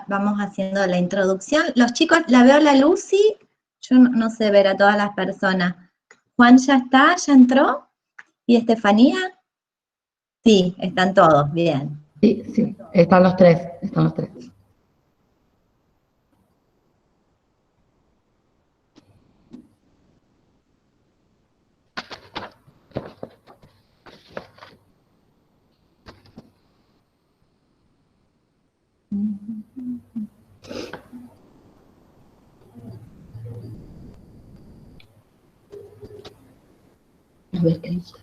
vamos haciendo la introducción. Los chicos, la veo a la Lucy, yo no sé ver a todas las personas. Juan ya está, ya entró. ¿Y Estefanía? Sí, están todos, bien. Sí, sí, están los tres, están los tres. A ver qué dice.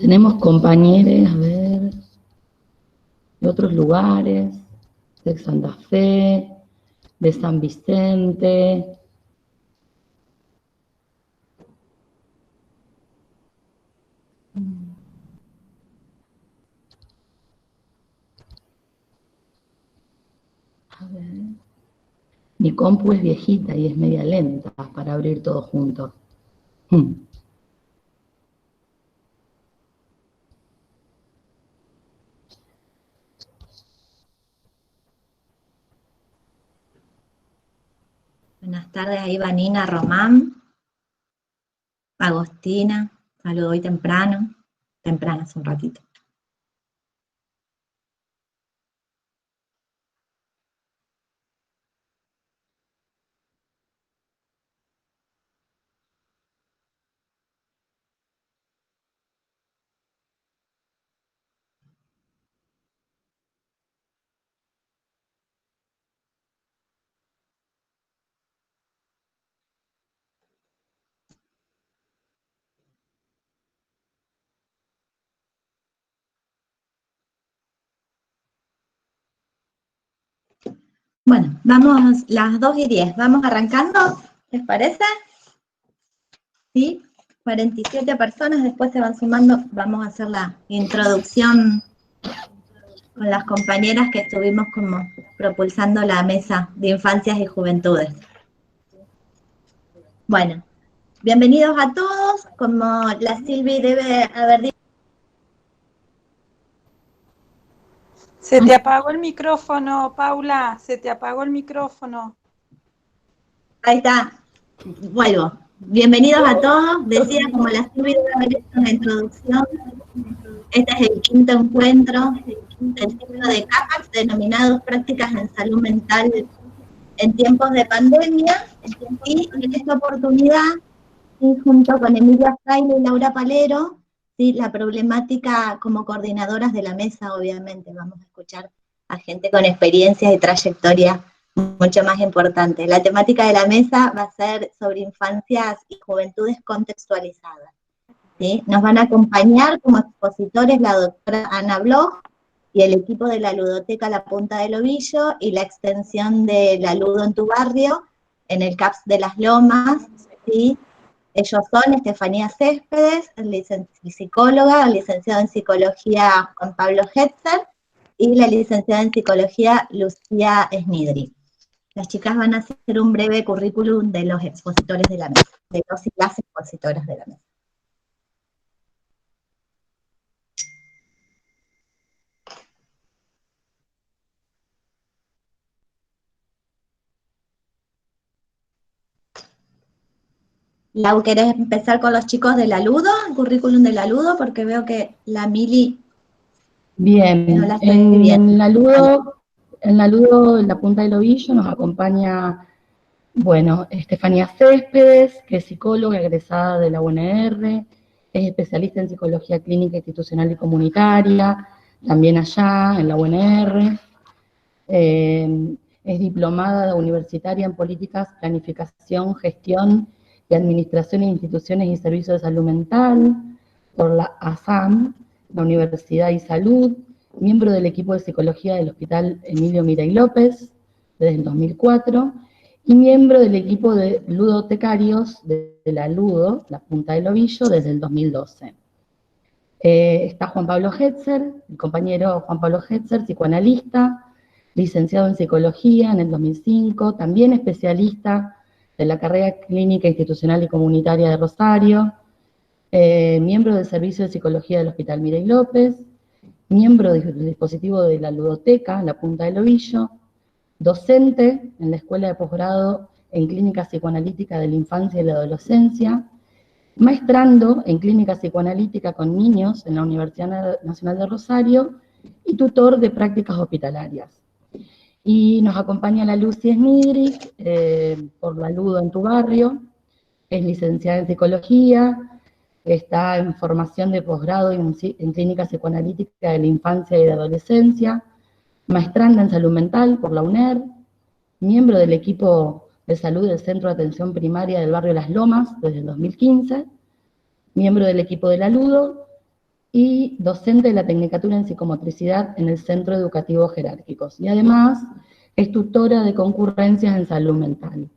Tenemos compañeros, a ver, de otros lugares, de Santa Fe, de San Vicente. A ver. Mi compu es viejita y es media lenta para abrir todo junto. Buenas tardes, ahí va Nina Román, Agostina, saludo hoy temprano, hace un ratito. Bueno, vamos las 2:10, vamos arrancando, ¿les parece? ¿Sí? 47 personas, después se van sumando, vamos a hacer la introducción con las compañeras que estuvimos como propulsando la mesa de infancias y juventudes. Bueno, bienvenidos a todos, como la Silvi debe haber dicho. Se te apagó el micrófono, Paula, se te apagó el micrófono. Ahí está, vuelvo. Bienvenidos a todos, decía como la Silvi debe haber hecho una introducción, este es el quinto encuentro del ciclo de CAPAX denominados Prácticas en Salud Mental en tiempos de pandemia, y en esta oportunidad, junto con Emilia Fraile y Laura Palero, ¿sí? La problemática como coordinadoras de la mesa, obviamente, vamos a escuchar a gente con experiencias y trayectoria mucho más importante. La temática de la mesa va a ser sobre infancias y juventudes contextualizadas, ¿sí? Nos van a acompañar como expositores la doctora Ana Bloch y el equipo de la ludoteca La Punta del Ovillo y la extensión de la Ludo en tu barrio en el CAPS de Las Lomas, ¿sí? Ellos son Estefanía Céspedes, psicóloga, licenciado en psicología Juan Pablo Hetzer y la licenciada en psicología Lucía Snidri. Las chicas van a hacer un breve currículum de los expositores de la mesa, de los y las expositoras de la mesa. Lau, ¿querés empezar con los chicos de la Ludo, el currículum de la Ludo? Porque veo que la Mili... Bien, no la en la Ludo, en la Punta del Ovillo, nos acompaña, bueno, Estefanía Céspedes, que es psicóloga egresada de la UNR, es especialista en psicología clínica institucional y comunitaria, también allá, en la UNR, es diplomada universitaria en políticas, planificación, gestión y administración de instituciones y servicios de salud mental por la ASAM, la Universidad y Salud, miembro del equipo de psicología del Hospital Emilio Miray López desde el 2004 y miembro del equipo de ludotecarios de la Ludo, la Punta del Ovillo, desde el 2012. Está Juan Pablo Hetzer, el compañero Juan Pablo Hetzer, psicoanalista, licenciado en psicología en el 2005, también especialista de la carrera clínica institucional y comunitaria de Rosario, miembro del Servicio de Psicología del Hospital Mireille López, miembro del dispositivo de la ludoteca, La Punta del Ovillo, docente en la Escuela de Posgrado en Clínica Psicoanalítica de la Infancia y la Adolescencia, maestrando en Clínica Psicoanalítica con niños en la Universidad Nacional de Rosario y tutor de prácticas hospitalarias. Y nos acompaña la Lucy Smidrich, por la Ludo en tu barrio, es licenciada en Psicología, está en formación de posgrado en Clínica Psicoanalítica de la Infancia y de Adolescencia, maestranda en Salud Mental por la UNER, miembro del equipo de salud del Centro de Atención Primaria del barrio Las Lomas desde el 2015, miembro del equipo de la Ludo y docente de la Tecnicatura en Psicomotricidad en el Centro Educativo Jerárquicos. Y además es tutora de concurrencias en salud mental.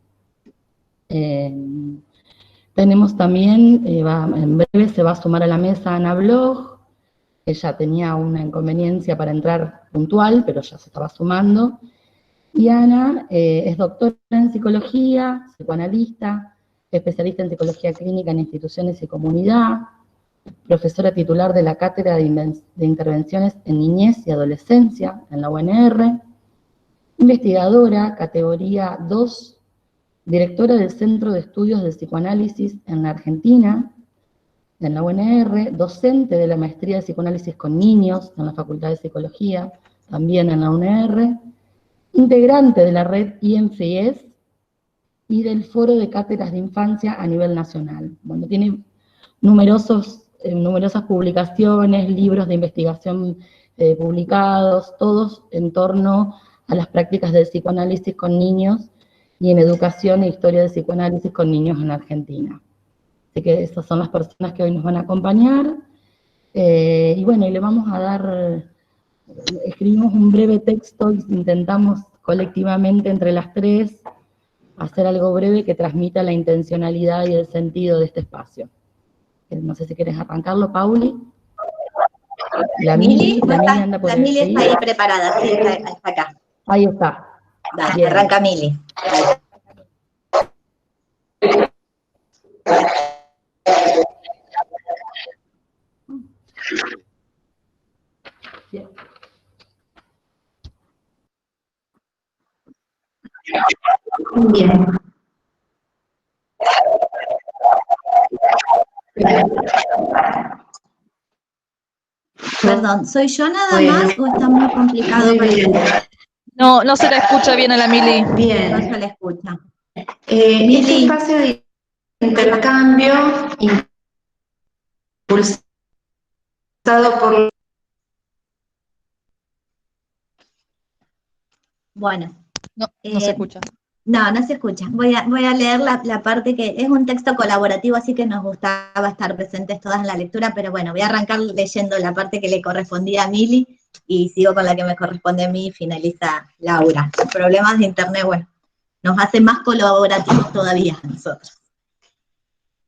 Tenemos también, en breve se va a sumar a la mesa Ana Bloch. Ella tenía una inconveniencia para entrar puntual, pero ya se estaba sumando. Y Ana es doctora en psicología, psicoanalista, especialista en psicología clínica en instituciones y comunidad, profesora titular de la Cátedra de Intervenciones en Niñez y Adolescencia en la UNR, investigadora, categoría 2, directora del Centro de Estudios de Psicoanálisis en la Argentina, en la UNR, docente de la Maestría de Psicoanálisis con Niños en la Facultad de Psicología, también en la UNR, integrante de la red INFIES y del Foro de Cátedras de Infancia a nivel nacional. Bueno, tiene numerosas publicaciones, libros de investigación publicados, todos en torno a las prácticas del psicoanálisis con niños y en educación e historia del psicoanálisis con niños en Argentina. Así que esas son las personas que hoy nos van a acompañar. Y bueno, y le vamos a dar, escribimos un breve texto y intentamos colectivamente entre las tres hacer algo breve que transmita la intencionalidad y el sentido de este espacio. No sé si quieres arrancarlo, Pauli. La Mili anda por ahí. La Mili está ahí preparada, sí, está acá. Ahí está. Dale, bien. Arranca Mili. Bien. Bien. Perdón, ¿soy yo nada más o está muy complicado para el... No, no se la escucha bien a la Mili. Bien, no se la escucha. Este espacio de intercambio impulsado por... Bueno. No, no se escucha. No, no se escucha. Voy a leer la parte que es un texto colaborativo, así que nos gustaba estar presentes todas en la lectura, pero bueno, voy a arrancar leyendo la parte que le correspondía a Mili y sigo con la que me corresponde a mí y finaliza Laura. Los problemas de internet, bueno, nos hace más colaborativos todavía a nosotros.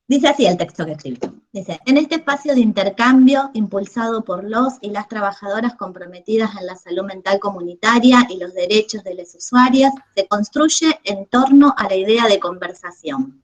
Dice así el texto que escribí. Dice, en este espacio de intercambio impulsado por los y las trabajadoras comprometidas en la salud mental comunitaria y los derechos de las usuarias, se construye en torno a la idea de conversación.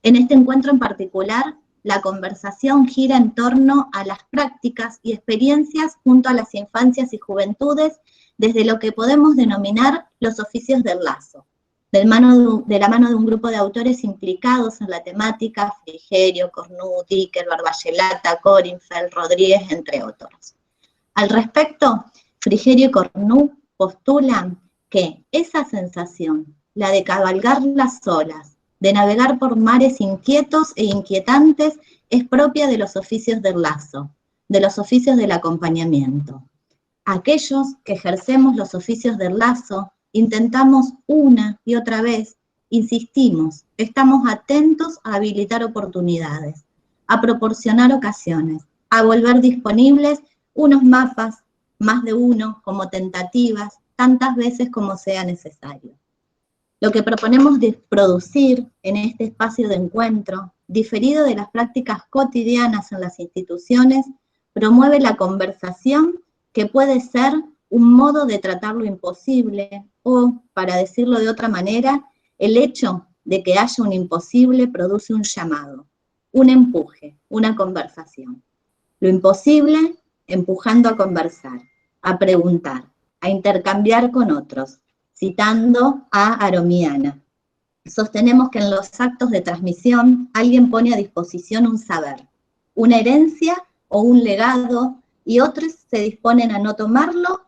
En este encuentro en particular, la conversación gira en torno a las prácticas y experiencias junto a las infancias y juventudes desde lo que podemos denominar los oficios del lazo. De la mano de un grupo de autores implicados en la temática, Frigerio, Cornu, Dicker, Barbayelata, Corinfeld, Rodríguez, entre otros. Al respecto, Frigerio y Cornu postulan que esa sensación, la de cabalgar las olas, de navegar por mares inquietos e inquietantes, es propia de los oficios del lazo, de los oficios del acompañamiento. Aquellos que ejercemos los oficios del lazo, intentamos una y otra vez, insistimos, estamos atentos a habilitar oportunidades, a proporcionar ocasiones, a volver disponibles unos mapas, más de uno, como tentativas, tantas veces como sea necesario. Lo que proponemos producir en este espacio de encuentro, diferido de las prácticas cotidianas en las instituciones, promueve la conversación que puede ser un modo de tratar lo imposible, o, para decirlo de otra manera, el hecho de que haya un imposible produce un llamado. un empuje, una conversación. Lo imposible, empujando a conversar, a preguntar, a intercambiar con otros, citando a Aromiana. Sostenemos que en los actos de transmisión alguien pone a disposición un saber, una herencia o un legado, y otros se disponen a no tomarlo,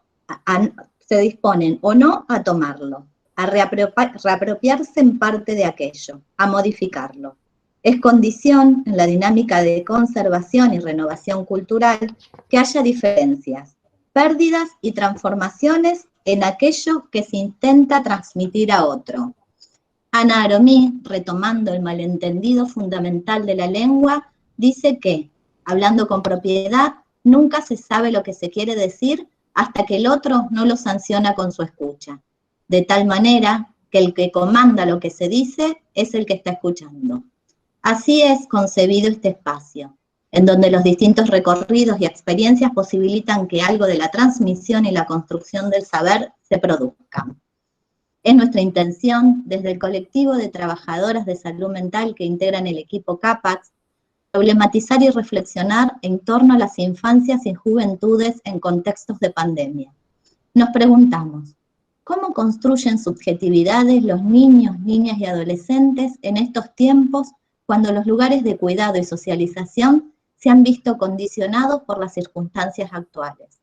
se disponen o no a tomarlo, a reapropiarse en parte de aquello, a modificarlo. Es condición en la dinámica de conservación y renovación cultural que haya diferencias, pérdidas y transformaciones en aquello que se intenta transmitir a otro. Ana Aromí, retomando el malentendido fundamental de la lengua, dice que, hablando con propiedad, nunca se sabe lo que se quiere decir hasta que el otro no lo sanciona con su escucha, de tal manera que el que comanda lo que se dice es el que está escuchando. Así es concebido este espacio, en donde los distintos recorridos y experiencias posibilitan que algo de la transmisión y la construcción del saber se produzcan. Es nuestra intención, desde el colectivo de trabajadoras de salud mental que integran el equipo CAPAX, problematizar y reflexionar en torno a las infancias y juventudes en contextos de pandemia. Nos preguntamos, ¿cómo construyen subjetividades los niños, niñas y adolescentes en estos tiempos cuando los lugares de cuidado y socialización se han visto condicionados por las circunstancias actuales?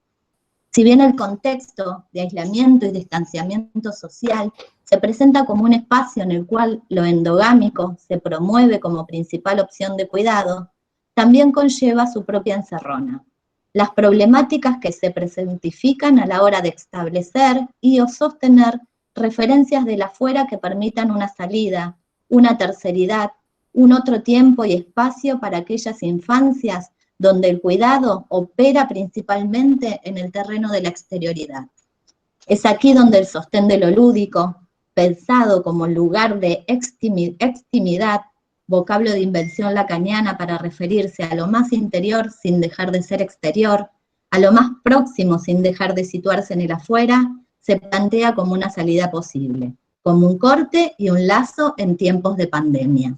Si bien el contexto de aislamiento y distanciamiento social se presenta como un espacio en el cual lo endogámico se promueve como principal opción de cuidado, también conlleva su propia encerrona. Las problemáticas que se presentifican a la hora de establecer y o sostener referencias del afuera que permitan una salida, una terceridad, un otro tiempo y espacio para aquellas infancias donde el cuidado opera principalmente en el terreno de la exterioridad. Es aquí donde el sostén de lo lúdico, pensado como lugar de extimidad, vocablo de invención lacaniana para referirse a lo más interior sin dejar de ser exterior, a lo más próximo sin dejar de situarse en el afuera, se plantea como una salida posible, como un corte y un lazo en tiempos de pandemia.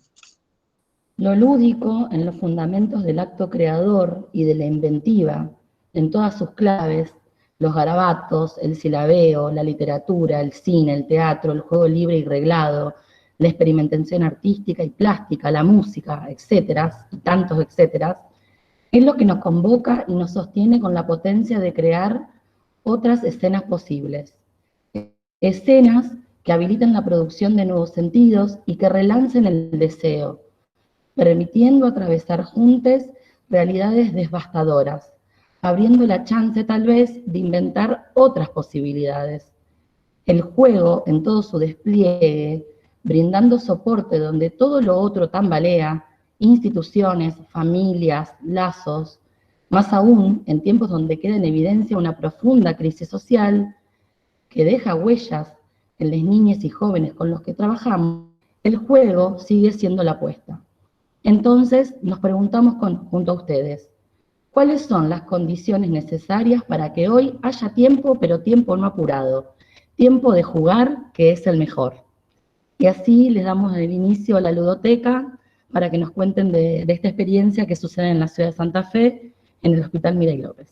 Lo lúdico en los fundamentos del acto creador y de la inventiva, en todas sus claves, los garabatos, el silabeo, la literatura, el cine, el teatro, el juego libre y reglado, la experimentación artística y plástica, la música, etcétera, y tantos etcétera, es lo que nos convoca y nos sostiene con la potencia de crear otras escenas posibles. Escenas que habilitan la producción de nuevos sentidos y que relancen el deseo, permitiendo atravesar juntos realidades devastadoras, abriendo la chance tal vez de inventar otras posibilidades. El juego en todo su despliegue, brindando soporte donde todo lo otro tambalea, instituciones, familias, lazos, más aún en tiempos donde queda en evidencia una profunda crisis social que deja huellas en las niñas y jóvenes con los que trabajamos, el juego sigue siendo la apuesta. Entonces, nos preguntamos junto a ustedes, ¿cuáles son las condiciones necesarias para que hoy haya tiempo, pero tiempo no apurado? Tiempo de jugar, que es el mejor. Y así les damos el inicio a la ludoteca para que nos cuenten de esta experiencia que sucede en la ciudad de Santa Fe, en el Hospital Miray López.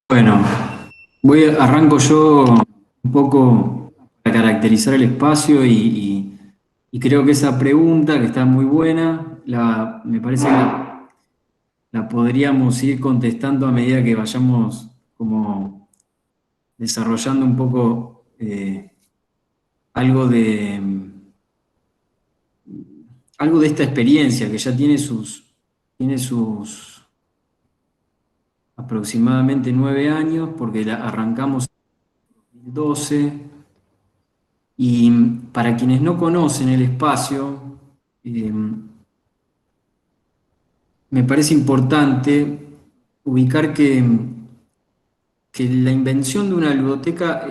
Bueno, arranco yo un poco para caracterizar el espacio y creo que esa pregunta, que está muy buena, me parece que la podríamos ir contestando a medida que vayamos como desarrollando un poco algo de esta experiencia que ya tiene sus aproximadamente 9 años, porque arrancamos en 2012, y para quienes no conocen el espacio, me parece importante ubicar que la invención de una ludoteca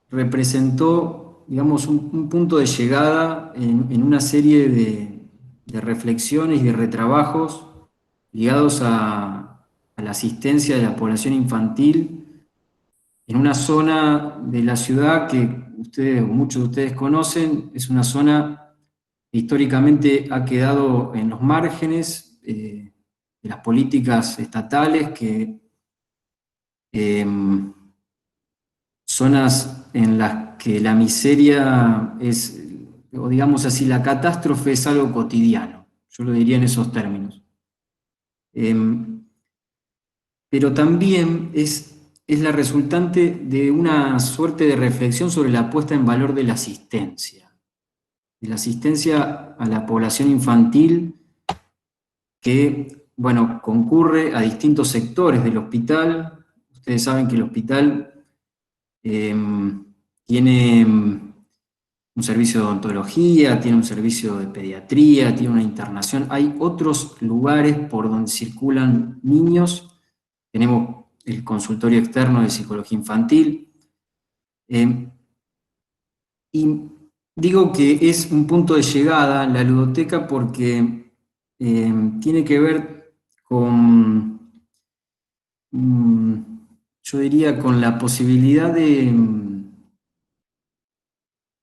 representó, digamos, un punto de llegada en una serie de reflexiones y de retrabajos ligados a la asistencia de la población infantil en una zona de la ciudad que muchos de ustedes conocen, es una zona que históricamente ha quedado en los márgenes de las políticas estatales, zonas en las que la miseria es, o digamos así, la catástrofe es algo cotidiano. Yo lo diría en esos términos. Pero también es la resultante de una suerte de reflexión sobre la puesta en valor de la asistencia a la población infantil que, bueno, concurre a distintos sectores del hospital. Ustedes saben que el hospital tiene un servicio de odontología, tiene un servicio de pediatría, tiene una internación. Hay otros lugares por donde circulan niños. Tenemos el consultorio externo de psicología infantil. Y digo que es un punto de llegada la ludoteca porque tiene que ver con, yo diría, con la posibilidad de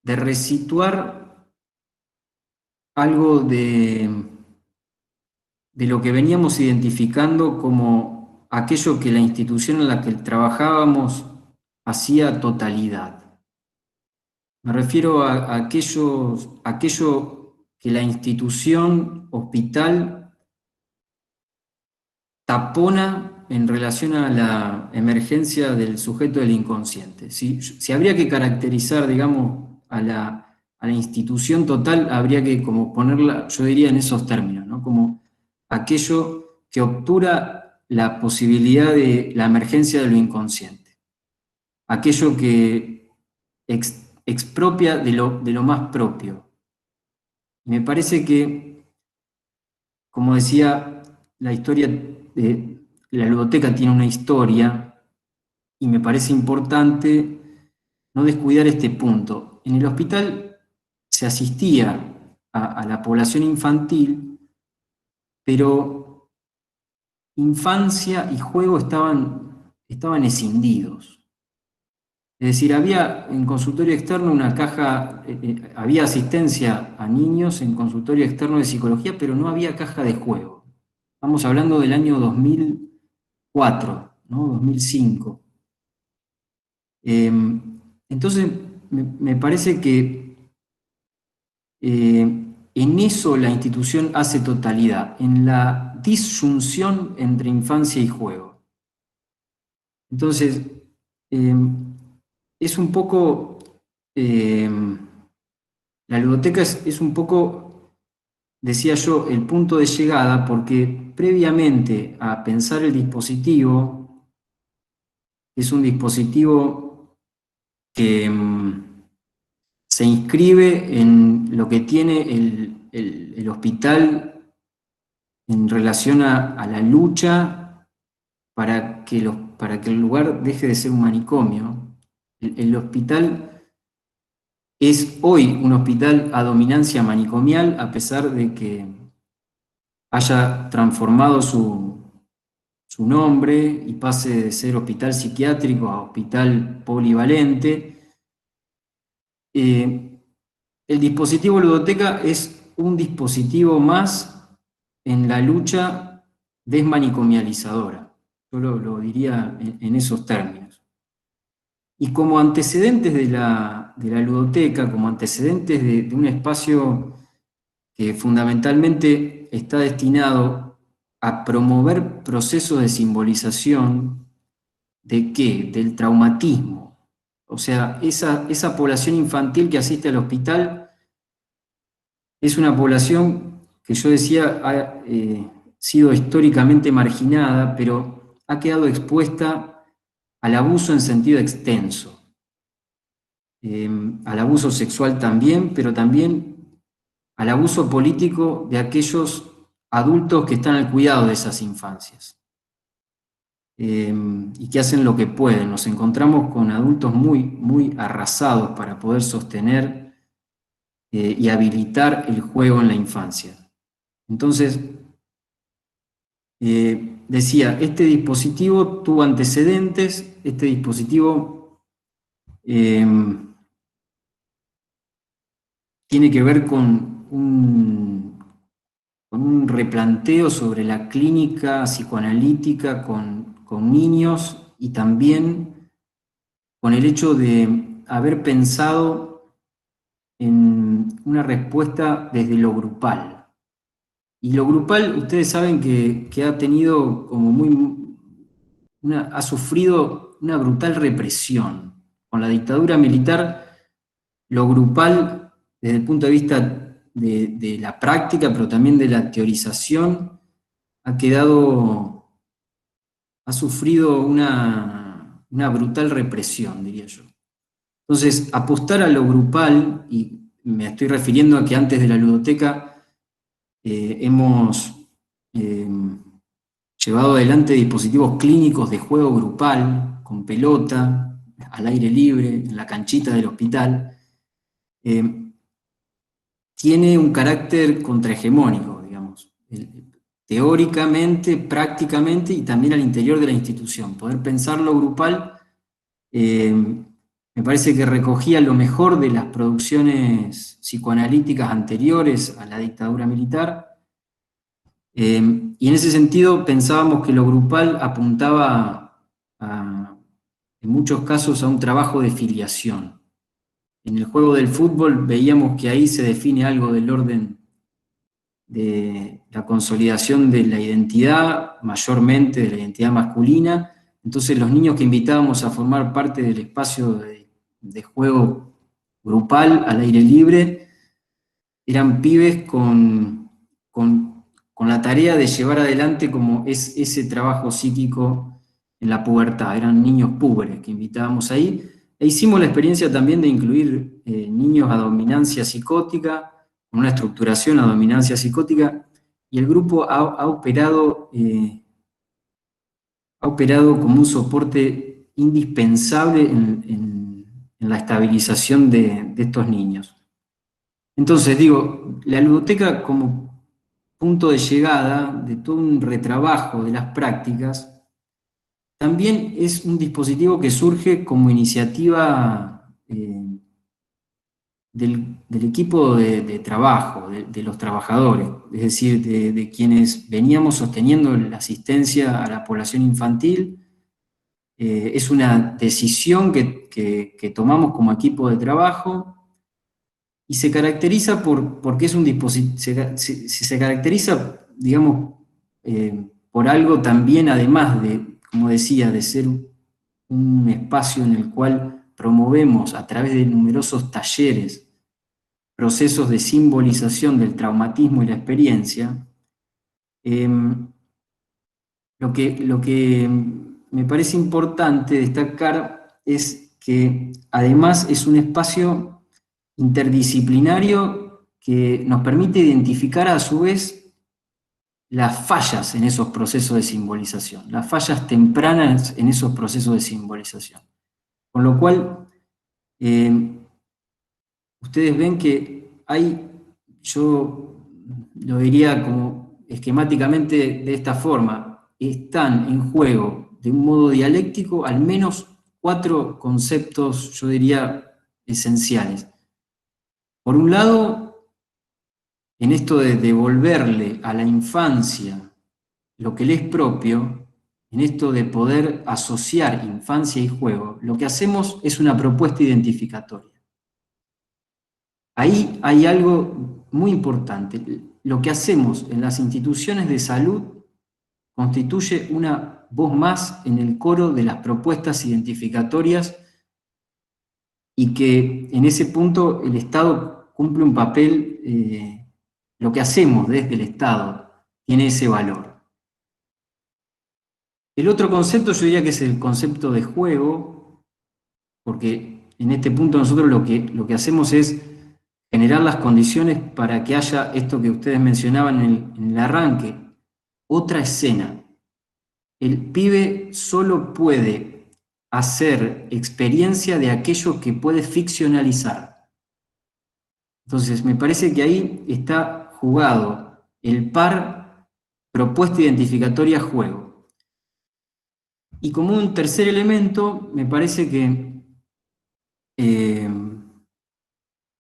resituar algo de lo que veníamos identificando como aquello que la institución en la que trabajábamos hacía totalidad. Me refiero a aquello que la institución hospital tapona en relación a la emergencia del sujeto del inconsciente. Si habría que caracterizar, digamos, a la institución total, habría que como ponerla, yo diría en esos términos, ¿no? Como aquello que obtura la posibilidad de la emergencia de lo inconsciente. Aquello que expropia de lo más propio. Me parece que, como decía, la historia de la ludoteca tiene una historia y me parece importante no descuidar este punto. En el hospital se asistía a la población infantil, pero infancia y juego estaban escindidos. Es decir, había en consultorio externo una caja, había asistencia a niños en consultorio externo de psicología, pero no había caja de juego. Estamos hablando del año 2004, ¿no? 2005. Entonces, me parece que en eso la institución hace totalidad, en la disyunción entre infancia y juego. Entonces, es un poco, la ludoteca es un poco, decía yo, el punto de llegada, porque previamente a pensar el dispositivo, es un dispositivo que se inscribe en lo que tiene el hospital en relación a la lucha para que el lugar deje de ser un manicomio. El hospital es hoy un hospital a dominancia manicomial, a pesar de que haya transformado su nombre y pase de ser hospital psiquiátrico a hospital polivalente. El dispositivo ludoteca es un dispositivo más en la lucha desmanicomializadora. Yo lo diría en esos términos. Y como antecedentes de la ludoteca, como antecedentes de un espacio que fundamentalmente está destinado a promover procesos de simbolización, ¿de qué? Del traumatismo. O sea, esa población infantil que asiste al hospital es una población que yo decía ha sido históricamente marginada, pero ha quedado expuesta al abuso en sentido extenso. Al abuso sexual también, pero también al abuso político de aquellos adultos que están al cuidado de esas infancias. Y que hacen lo que pueden. Nos encontramos con adultos muy, muy arrasados para poder sostener y habilitar el juego en la infancia. Entonces, decía, este dispositivo tuvo antecedentes, este dispositivo tiene que ver con un replanteo sobre la clínica psicoanalítica con niños y también con el hecho de haber pensado en una respuesta desde lo grupal. Y lo grupal, ustedes saben que ha tenido como ha sufrido una brutal represión. Con la dictadura militar, lo grupal, desde el punto de vista de la práctica, pero también de la teorización, ha sufrido una brutal represión, diría yo. Entonces, apostar a lo grupal, y me estoy refiriendo a que antes de la ludoteca hemos llevado adelante dispositivos clínicos de juego grupal, con pelota, al aire libre, en la canchita del hospital, tiene un carácter contrahegemónico, digamos, teóricamente, prácticamente y también al interior de la institución. Poder pensarlo grupal me parece que recogía lo mejor de las producciones psicoanalíticas anteriores a la dictadura militar, y en ese sentido pensábamos que lo grupal apuntaba en muchos casos a un trabajo de filiación. En el juego del fútbol veíamos que ahí se define algo del orden de la consolidación de la identidad, mayormente de la identidad masculina. Entonces los niños que invitábamos a formar parte del espacio de juego grupal al aire libre eran pibes con la tarea de llevar adelante como ese trabajo psíquico en la pubertad. Eran niños púberes que invitábamos ahí. E hicimos la experiencia también de incluir niños a dominancia psicótica, con una estructuración a dominancia psicótica, y el grupo ha operado como un soporte indispensable en la estabilización de estos niños. Entonces, digo, la ludoteca como punto de llegada de todo un retrabajo de las prácticas, también es un dispositivo que surge como iniciativa del equipo de trabajo, de los trabajadores, es decir, de quienes veníamos sosteniendo la asistencia a la población infantil. Es una decisión que tomamos como equipo de trabajo y se caracteriza porque es un dispositivo, se caracteriza, digamos, por algo también, además de, como decía, de ser un espacio en el cual promovemos a través de numerosos talleres procesos de simbolización del traumatismo y la experiencia. Lo que me parece importante destacar es que además es un espacio interdisciplinario que nos permite identificar a su vez las fallas en esos procesos de simbolización, las fallas tempranas en esos procesos de simbolización. Con lo cual, ustedes ven que yo lo diría como esquemáticamente de esta forma, están en juego de un modo dialéctico al menos 4 conceptos, yo diría, esenciales. Por un lado, en esto de devolverle a la infancia lo que le es propio, en esto de poder asociar infancia y juego, lo que hacemos es una propuesta identificatoria. Ahí hay algo muy importante. Lo que hacemos en las instituciones de salud constituye una voz más en el coro de las propuestas identificatorias y que en ese punto el Estado cumple un papel, lo que hacemos desde el Estado tiene ese valor. El otro concepto yo diría que es el concepto de juego, porque en este punto nosotros lo que hacemos es generar las condiciones para que haya esto que ustedes mencionaban en el arranque, otra escena. El pibe solo puede hacer experiencia de aquello que puede ficcionalizar. Entonces, me parece que ahí está jugado el par propuesta identificatoria juego. Y como un tercer elemento, me parece que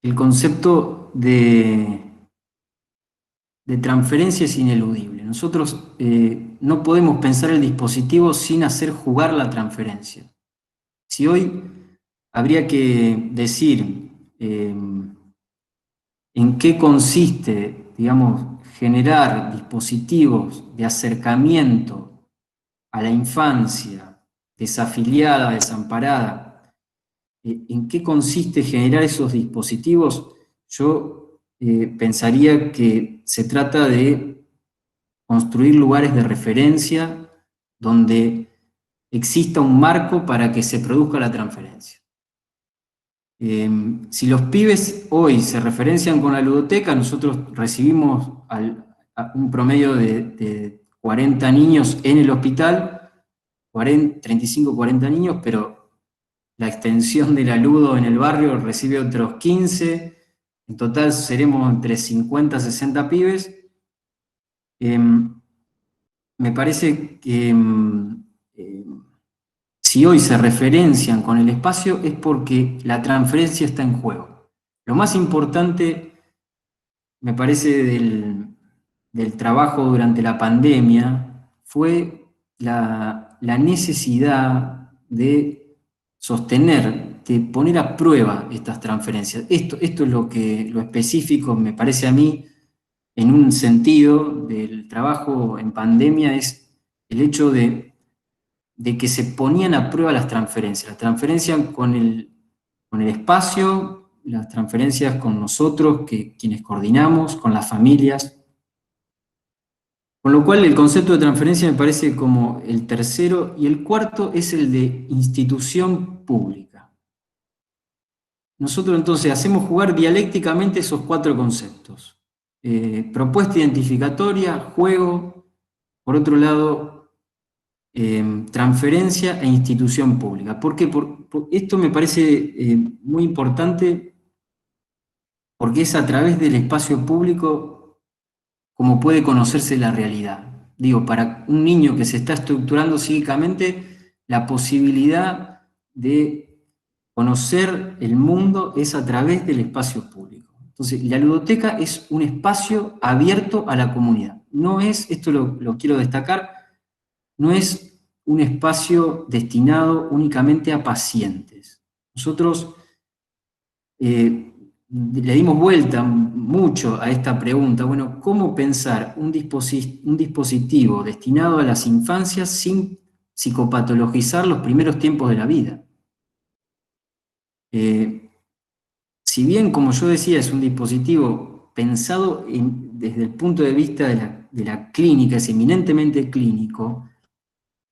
el concepto de transferencia es ineludible. Nosotros no podemos pensar el dispositivo sin hacer jugar la transferencia. Si hoy habría que decir en qué consiste, digamos, generar dispositivos de acercamiento a la infancia desafiliada, desamparada, en qué consiste generar esos dispositivos, yo pensaría que se trata de construir lugares de referencia donde exista un marco para que se produzca la transferencia. Si los pibes hoy se referencian con la ludoteca, nosotros recibimos a un promedio de 40 niños en el hospital, 35, 40 niños, pero la extensión de la ludo en el barrio recibe otros 15, en total seremos entre 50 y 60 pibes. Me parece que si hoy se referencian con el espacio es porque la transferencia está en juego. Lo más importante, me parece, del trabajo durante la pandemia fue la necesidad de sostener, de poner a prueba estas transferencias. Esto es lo específico, me parece a mí, en un sentido del trabajo en pandemia, es el hecho de que se ponían a prueba las transferencias con el espacio, las transferencias con nosotros, quienes coordinamos, con las familias. Con lo cual el concepto de transferencia me parece como el tercero, y el cuarto es el de institución pública. Nosotros entonces hacemos jugar dialécticamente esos cuatro conceptos. Propuesta identificatoria, juego, por otro lado, transferencia e institución pública. ¿Por qué? Esto me parece muy importante, porque es a través del espacio público como puede conocerse la realidad. Digo, para un niño que se está estructurando psíquicamente, la posibilidad de conocer el mundo es a través del espacio público. Entonces, la ludoteca es un espacio abierto a la comunidad. No es, esto lo quiero destacar, no es un espacio destinado únicamente a pacientes. Nosotros le dimos vuelta mucho a esta pregunta. Bueno, ¿cómo pensar un dispositivo destinado a las infancias sin psicopatologizar los primeros tiempos de la vida? Si bien, como yo decía, es un dispositivo pensado desde el punto de vista de la clínica, es eminentemente clínico,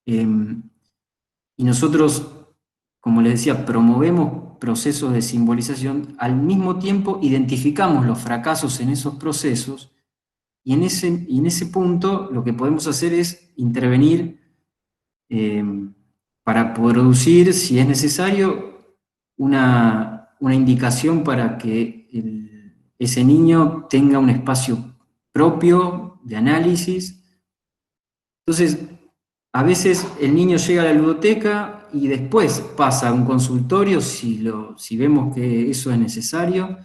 y nosotros, como les decía, promovemos procesos de simbolización, al mismo tiempo identificamos los fracasos en esos procesos, y en ese punto lo que podemos hacer es intervenir para producir, si es necesario, una indicación para que ese niño tenga un espacio propio de análisis. Entonces, a veces el niño llega a la ludoteca y después pasa a un consultorio si vemos que eso es necesario,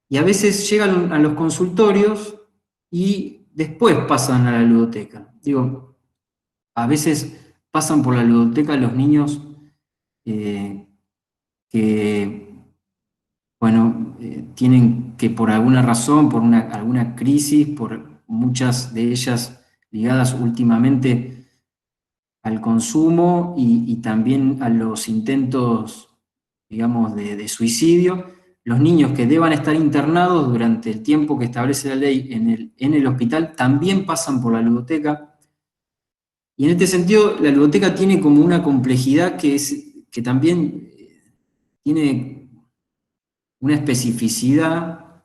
y a veces llegan a los consultorios y después pasan a la ludoteca. Digo, a veces pasan por la ludoteca los niños que, bueno, tienen que por alguna razón, por alguna crisis, por muchas de ellas ligadas últimamente al consumo y también a los intentos, digamos, de suicidio, los niños que deban estar internados durante el tiempo que establece la ley en el hospital también pasan por la ludoteca. Y en este sentido, la ludoteca tiene como una complejidad que también tiene una especificidad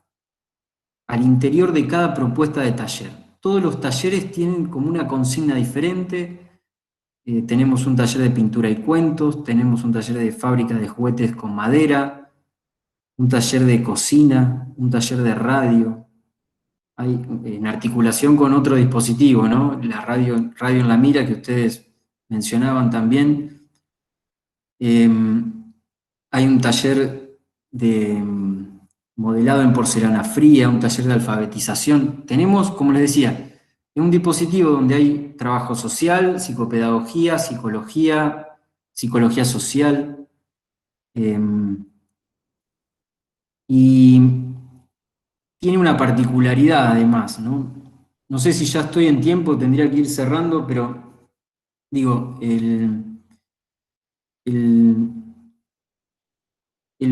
al interior de cada propuesta de taller. Todos los talleres tienen como una consigna diferente. Tenemos un taller de pintura y cuentos, tenemos un taller de fábrica de juguetes con madera, un taller de cocina, un taller de radio. Hay en articulación con otro dispositivo, ¿no? La radio en la mira que ustedes mencionaban también. Hay un taller modelado en porcelana fría, un taller de alfabetización. Tenemos, como les decía, un dispositivo donde hay trabajo social, psicopedagogía, psicología social, y tiene una particularidad además, ¿no? No sé si ya estoy en tiempo, tendría que ir cerrando, pero digo, el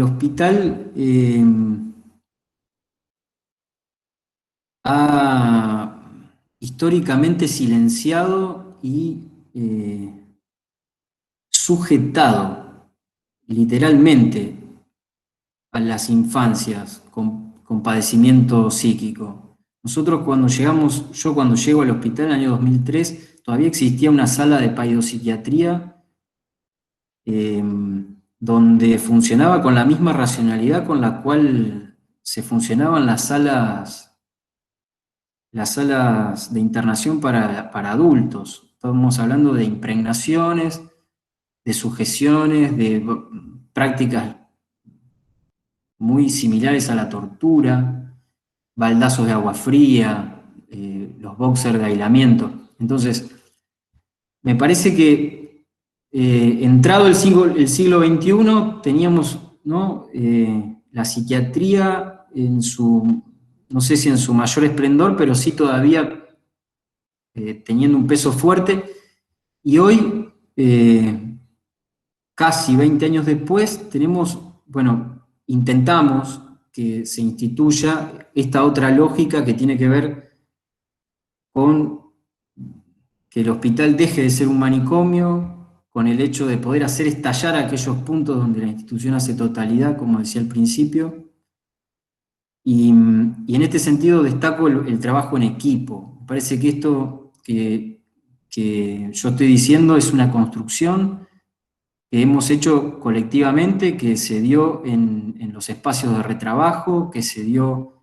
hospital ha históricamente silenciado y sujetado literalmente a las infancias con padecimiento psíquico. Nosotros yo cuando llego al hospital en el año 2003, todavía existía una sala de paidopsiquiatría donde funcionaba con la misma racionalidad con la cual se funcionaban las salas de internación para adultos. Estamos hablando de impregnaciones, de sujeciones, de prácticas muy similares a la tortura, baldazos de agua fría, los boxers de aislamiento. Entonces, me parece que entrado el siglo XXI, teníamos, ¿no? La psiquiatría en su, no sé si en su mayor esplendor, pero sí todavía teniendo un peso fuerte. Y hoy, casi 20 años después, tenemos, bueno, intentamos que se instituya esta otra lógica que tiene que ver con que el hospital deje de ser un manicomio, con el hecho de poder hacer estallar aquellos puntos donde la institución hace totalidad, como decía al principio. Y en este sentido destaco el trabajo en equipo. Me parece que esto que yo estoy diciendo es una construcción que hemos hecho colectivamente, que se dio en los espacios de retrabajo, que se dio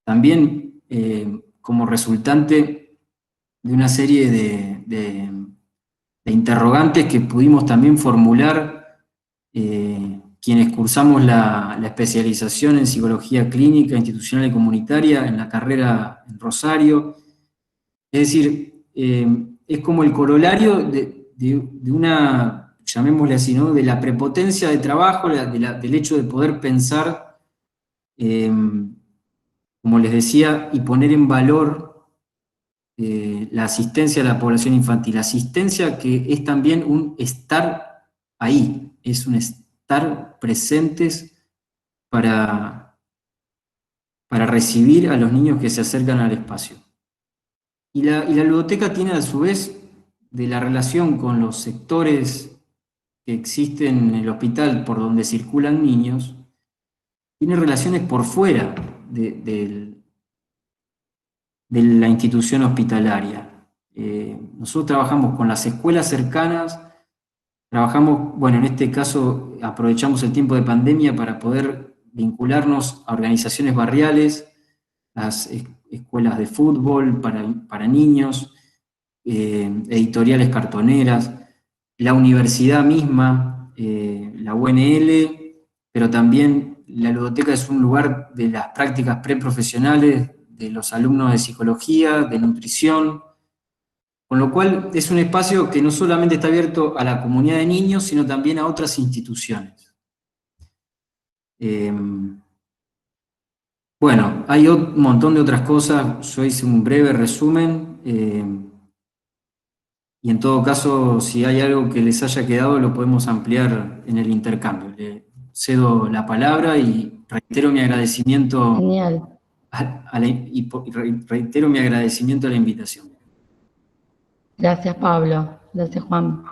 también como resultante de una serie de interrogantes que pudimos también formular quienes cursamos la especialización en psicología clínica, institucional y comunitaria en la carrera en Rosario. Es decir, es como el corolario de una, llamémosle así, ¿no? De la prepotencia de trabajo, del hecho de poder pensar, como les decía, y poner en valor la asistencia a la población infantil. Asistencia que es también un estar ahí, es un estar presentes para recibir a los niños que se acercan al espacio. Y la ludoteca tiene a su vez de la relación con los sectores que existen en el hospital por donde circulan niños, tiene relaciones por fuera de la institución hospitalaria. Nosotros trabajamos con las escuelas cercanas, trabajamos, bueno, en este caso aprovechamos el tiempo de pandemia para poder vincularnos a organizaciones barriales, las escuelas de fútbol para niños, editoriales cartoneras, la universidad misma, la UNL, pero también la ludoteca es un lugar de las prácticas preprofesionales de los alumnos de psicología, de nutrición, con lo cual es un espacio que no solamente está abierto a la comunidad de niños, sino también a otras instituciones. Bueno, hay un montón de otras cosas, yo hice un breve resumen, y en todo caso, si hay algo que les haya quedado, lo podemos ampliar en el intercambio. Le cedo la palabra y reitero mi agradecimiento Genial. reitero mi agradecimiento a la invitación. Gracias, Pablo. Gracias, Juan.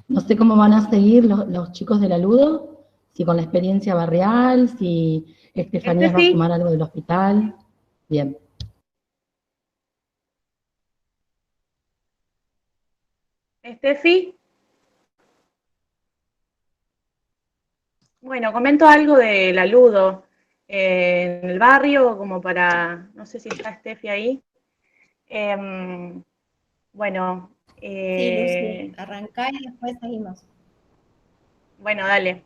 No sé cómo van a seguir los chicos de la Ludo, si con la experiencia barrial, si Estefanía va a sumar algo del hospital. Bien. Estefi. Bueno, comento algo de la Ludo en el barrio, como para, no sé si está Estefi ahí. Bueno. Sí, Lucy, arrancá y después seguimos. Bueno, dale.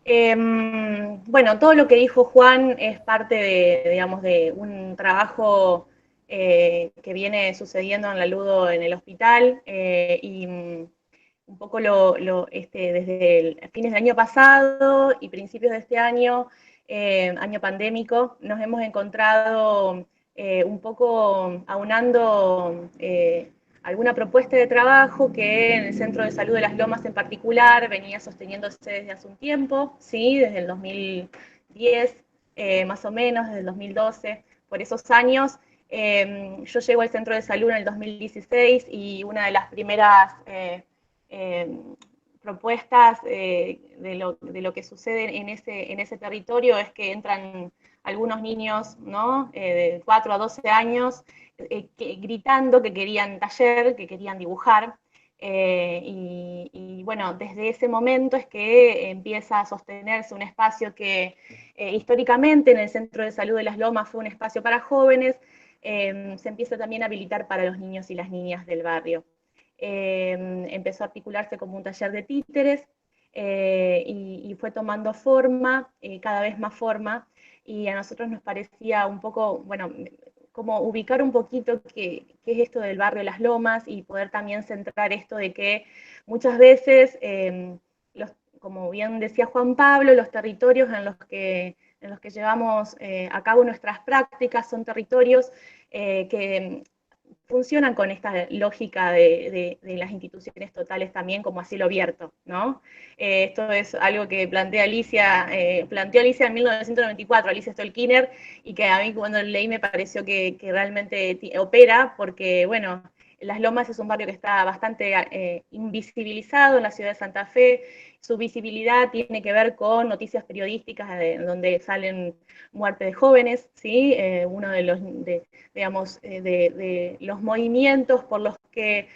Bueno, todo lo que dijo Juan es parte de, digamos, de un trabajo que viene sucediendo en la Ludo en el hospital y un poco desde fines del año pasado y principios de este año, año pandémico, nos hemos encontrado un poco aunando alguna propuesta de trabajo que en el Centro de Salud de Las Lomas en particular venía sosteniéndose desde hace un tiempo, ¿sí? Desde el 2010, más o menos, desde el 2012, por esos años. Yo llego al Centro de Salud en el 2016 y una de las primeras propuestas de lo que sucede en ese territorio es que entran algunos niños, ¿no? De 4 a 12 años, gritando que querían taller, que querían dibujar. Y bueno, desde ese momento es que empieza a sostenerse un espacio que históricamente en el Centro de Salud de Las Lomas fue un espacio para jóvenes, se empieza también a habilitar para los niños y las niñas del barrio. Empezó a articularse como un taller de títeres y fue tomando forma, cada vez más forma, y a nosotros nos parecía un poco, bueno, como ubicar un poquito qué es esto del barrio Las Lomas y poder también centrar esto de que muchas veces, como bien decía Juan Pablo, los territorios en los que llevamos a cabo nuestras prácticas son territorios que funcionan con esta lógica de las instituciones totales también como asilo abierto, ¿no? Esto es algo que planteó Alicia en 1994, Alicia Stolkiner, y que a mí cuando leí me pareció que realmente opera, porque, bueno, Las Lomas es un barrio que está bastante invisibilizado en la ciudad de Santa Fe. Su visibilidad tiene que ver con noticias periodísticas donde salen muertes de jóvenes, ¿sí? Uno de los, digamos, de los movimientos por los que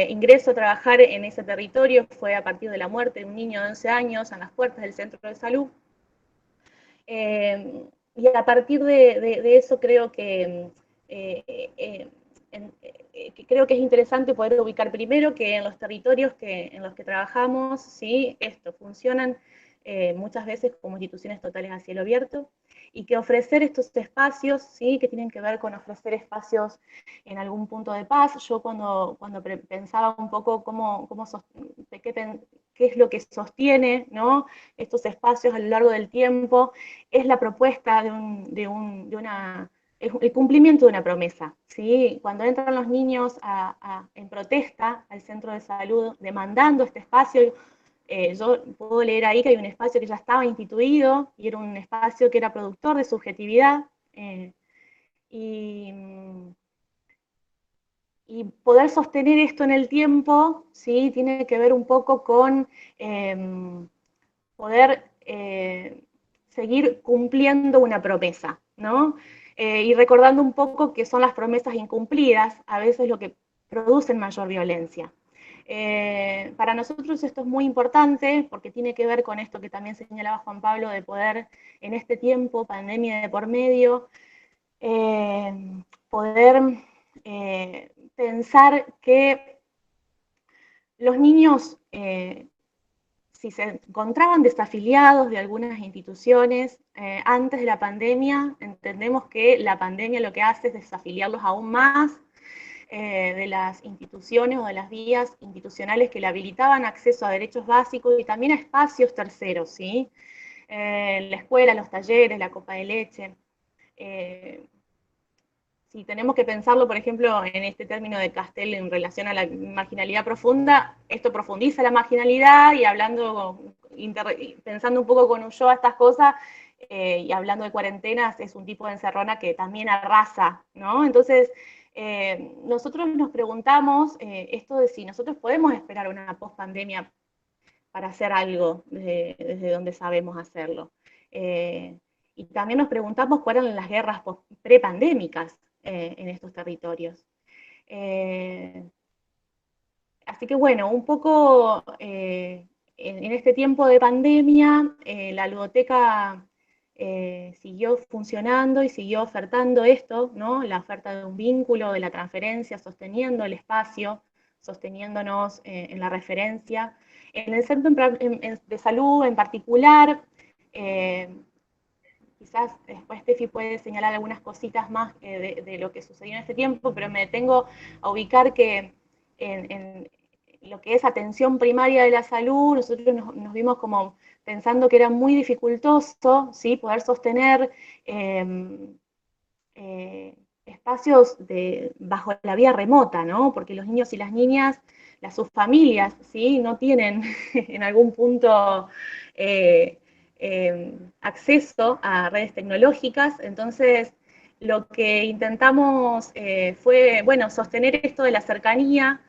ingreso a trabajar en ese territorio fue a partir de la muerte de un niño de 11 años en las puertas del centro de salud. Y a partir de eso creo que creo que es interesante poder ubicar primero que en los territorios en los que trabajamos, ¿sí? Esto funcionan muchas veces como instituciones totales a cielo abierto, y que ofrecer estos espacios, ¿sí? Que tienen que ver con ofrecer espacios en algún punto de paz. Yo cuando pensaba un poco qué es lo que sostiene, ¿no? Estos espacios a lo largo del tiempo, es la propuesta el cumplimiento de una promesa, ¿sí? Cuando entran los niños en protesta al centro de salud demandando este espacio, yo puedo leer ahí que hay un espacio que ya estaba instituido y era un espacio que era productor de subjetividad, y poder sostener esto en el tiempo, ¿sí? Tiene que ver un poco con poder seguir cumpliendo una promesa, ¿no? Y recordando un poco que son las promesas incumplidas a veces lo que producen mayor violencia. Para nosotros esto es muy importante porque tiene que ver con esto que también señalaba Juan Pablo, de poder en este tiempo, pandemia de por medio, poder pensar que los niños, si se encontraban desafiliados de algunas instituciones antes de la pandemia, entendemos que la pandemia lo que hace es desafiliarlos aún más de las instituciones o de las vías institucionales que le habilitaban acceso a derechos básicos y también a espacios terceros, ¿sí? La escuela, los talleres, la copa de leche. Si tenemos que pensarlo, por ejemplo, en este término de Castel en relación a la marginalidad profunda, esto profundiza la marginalidad y pensando un poco con Ulloa estas cosas, y hablando de cuarentenas, es un tipo de encerrona que también arrasa, ¿no? Entonces, nosotros nos preguntamos esto de si nosotros podemos esperar una post-pandemia para hacer algo desde donde sabemos hacerlo. Y también nos preguntamos cuáles eran las guerras prepandémicas en estos territorios. Así que bueno, un poco en este tiempo de pandemia, la ludoteca siguió funcionando y siguió ofertando esto, ¿no? La oferta de un vínculo, de la transferencia, sosteniendo el espacio, sosteniéndonos en la referencia. En el centro de salud en particular, Quizás después Steffi puede señalar algunas cositas más de lo que sucedió en este tiempo, pero me detengo a ubicar que en lo que es atención primaria de la salud, nosotros nos vimos como pensando que era muy dificultoso, ¿sí?, poder sostener espacios bajo la vía remota, ¿no? Porque los niños y las niñas, sus familias, ¿sí?, no tienen en algún punto acceso a redes tecnológicas. Entonces, lo que intentamos fue, bueno, sostener esto de la cercanía,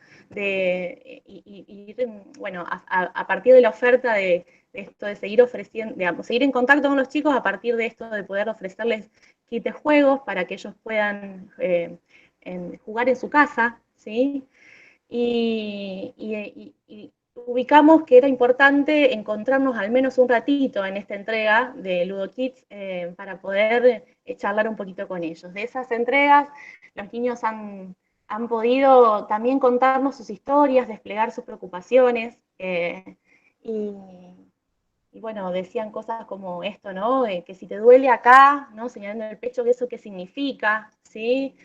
bueno, a partir de la oferta de esto de seguir ofreciendo, digamos, seguir en contacto con los chicos a partir de esto de poder ofrecerles kit de juegos para que ellos puedan jugar en su casa, ¿sí? Y ubicamos que era importante encontrarnos al menos un ratito en esta entrega de Ludo Kids para poder charlar un poquito con ellos. De esas entregas, los niños han podido también contarnos sus historias, desplegar sus preocupaciones, y bueno, decían cosas como esto, ¿no? Que si te duele acá, ¿no?, señalando el pecho, ¿eso qué significa? ¿Sí?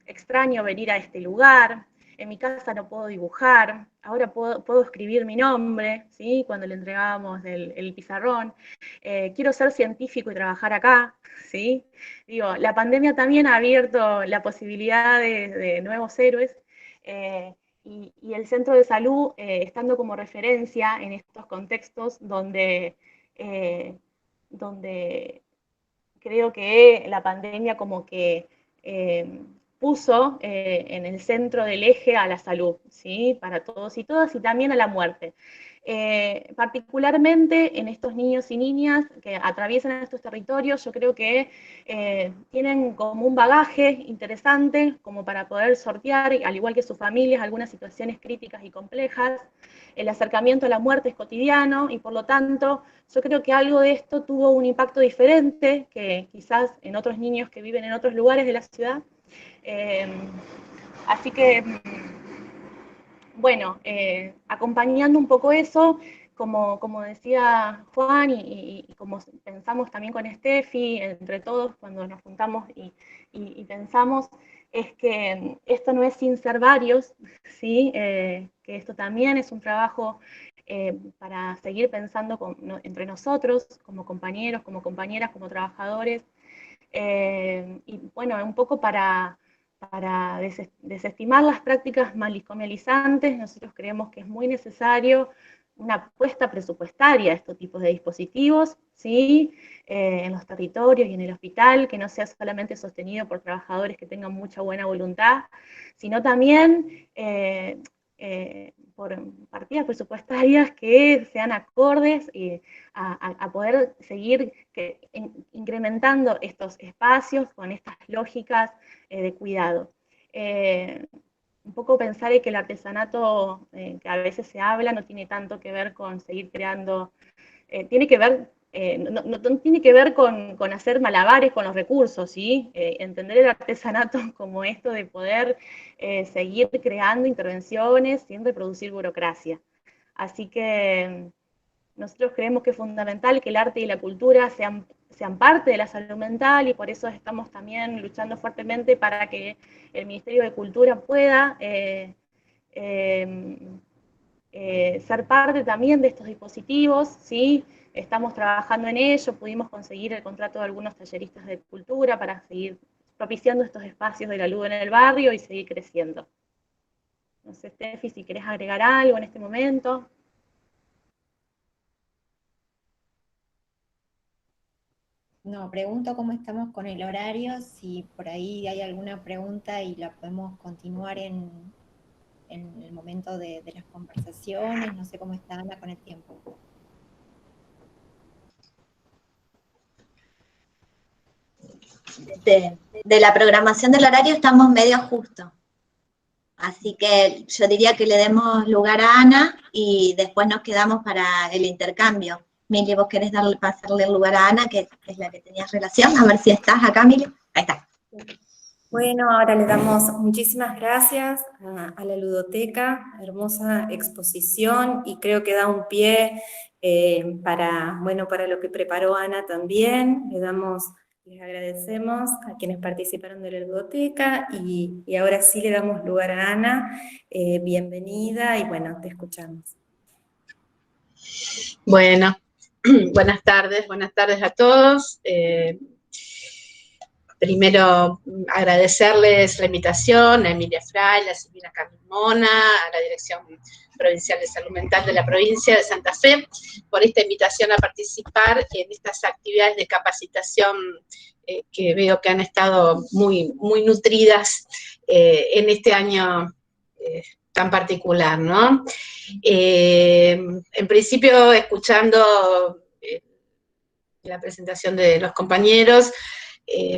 Extraño venir a este lugar, en mi casa no puedo dibujar, ahora puedo escribir mi nombre, ¿sí?, cuando le entregábamos el pizarrón, quiero ser científico y trabajar acá, ¿sí? Digo, la pandemia también ha abierto la posibilidad de nuevos héroes, y el centro de salud estando como referencia en estos contextos donde creo que la pandemia como que puso en el centro del eje a la salud, ¿sí?, para todos y todas, y también a la muerte. Particularmente en estos niños y niñas que atraviesan estos territorios, yo creo que tienen como un bagaje interesante como para poder sortear, al igual que sus familias, algunas situaciones críticas y complejas. El acercamiento a la muerte es cotidiano y por lo tanto yo creo que algo de esto tuvo un impacto diferente que quizás en otros niños que viven en otros lugares de la ciudad. Así que, bueno, acompañando un poco eso, como decía Juan y como pensamos también con Steffi, entre todos cuando nos juntamos y pensamos, es que esto no es sin ser varios, ¿sí? Que esto también es un trabajo para seguir pensando entre nosotros, como compañeros, como compañeras, como trabajadores, y bueno, un poco para desestimar las prácticas malicomalizantes. Nosotros creemos que es muy necesario una apuesta presupuestaria a estos tipos de dispositivos, ¿sí?, en los territorios y en el hospital, que no sea solamente sostenido por trabajadores que tengan mucha buena voluntad, sino también por partidas presupuestarias que sean acordes a poder seguir incrementando estos espacios con estas lógicas de cuidado. Un poco pensar que el artesanato que a veces se habla no tiene tanto que ver con seguir creando, tiene que ver, no tiene que ver con hacer malabares con los recursos, ¿sí? Entender el artesanato como esto de poder seguir creando intervenciones sin reproducir burocracia. Así que nosotros creemos que es fundamental que el arte y la cultura sean parte de la salud mental y por eso estamos también luchando fuertemente para que el Ministerio de Cultura pueda ser parte también de estos dispositivos, ¿sí? Estamos trabajando en ello, pudimos conseguir el contrato de algunos talleristas de cultura para seguir propiciando estos espacios de la luz en el barrio y seguir creciendo. No sé, Steffi, si querés agregar algo en este momento. No, pregunto cómo estamos con el horario, si por ahí hay alguna pregunta y la podemos continuar en el momento de las conversaciones. No sé cómo está Ana con el tiempo. De la programación del horario estamos medio justo. Así que yo diría que le demos lugar a Ana y después nos quedamos para el intercambio. Mili, ¿vos querés pasarle el lugar a Ana, que es la que tenías relación? A ver si estás acá, Mili. Ahí está. Bueno, ahora le damos muchísimas gracias a la ludoteca, hermosa exposición, y creo que da un pie para lo que preparó Ana también. Les agradecemos a quienes participaron de la biblioteca y ahora sí le damos lugar a Ana. Bienvenida y bueno, te escuchamos. Bueno, buenas tardes a todos. Primero, agradecerles la invitación a Emilia Fray, a Silvina Carmona, a la Dirección Provincial de Salud Mental de la provincia de Santa Fe, por esta invitación a participar en estas actividades de capacitación que veo que han estado muy nutridas en este año tan particular, ¿no? En principio, escuchando la presentación de los compañeros,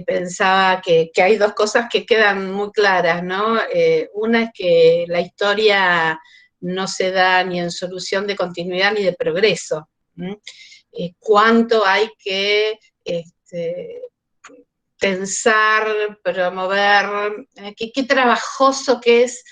pensaba que hay dos cosas que quedan muy claras, ¿no? Una es que la historia no se da ni en solución de continuidad ni de progreso. Cuánto hay que pensar, promover, qué trabajoso que es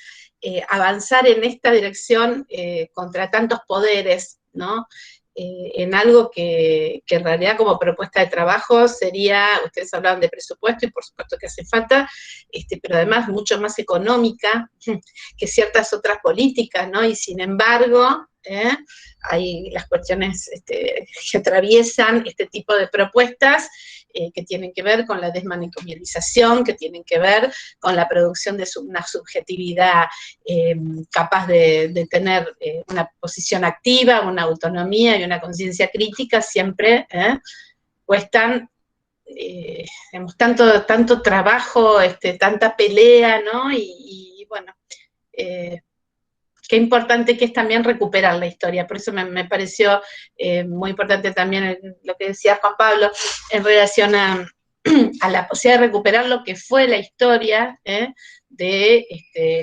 avanzar en esta dirección contra tantos poderes, ¿no? En algo que en realidad como propuesta de trabajo sería, ustedes hablaban de presupuesto y por supuesto que hace falta, pero además mucho más económica que ciertas otras políticas, ¿no? Y sin embargo, hay las cuestiones que atraviesan este tipo de propuestas que tienen que ver con la desmanicomialización, que tienen que ver con la producción de una subjetividad capaz de tener una posición activa, una autonomía y una conciencia crítica, siempre cuestan tanto trabajo, tanta pelea, ¿no? Y bueno, qué importante que es también recuperar la historia. Por eso me pareció muy importante también lo que decía Juan Pablo en relación a la posibilidad de recuperar lo que fue la historia de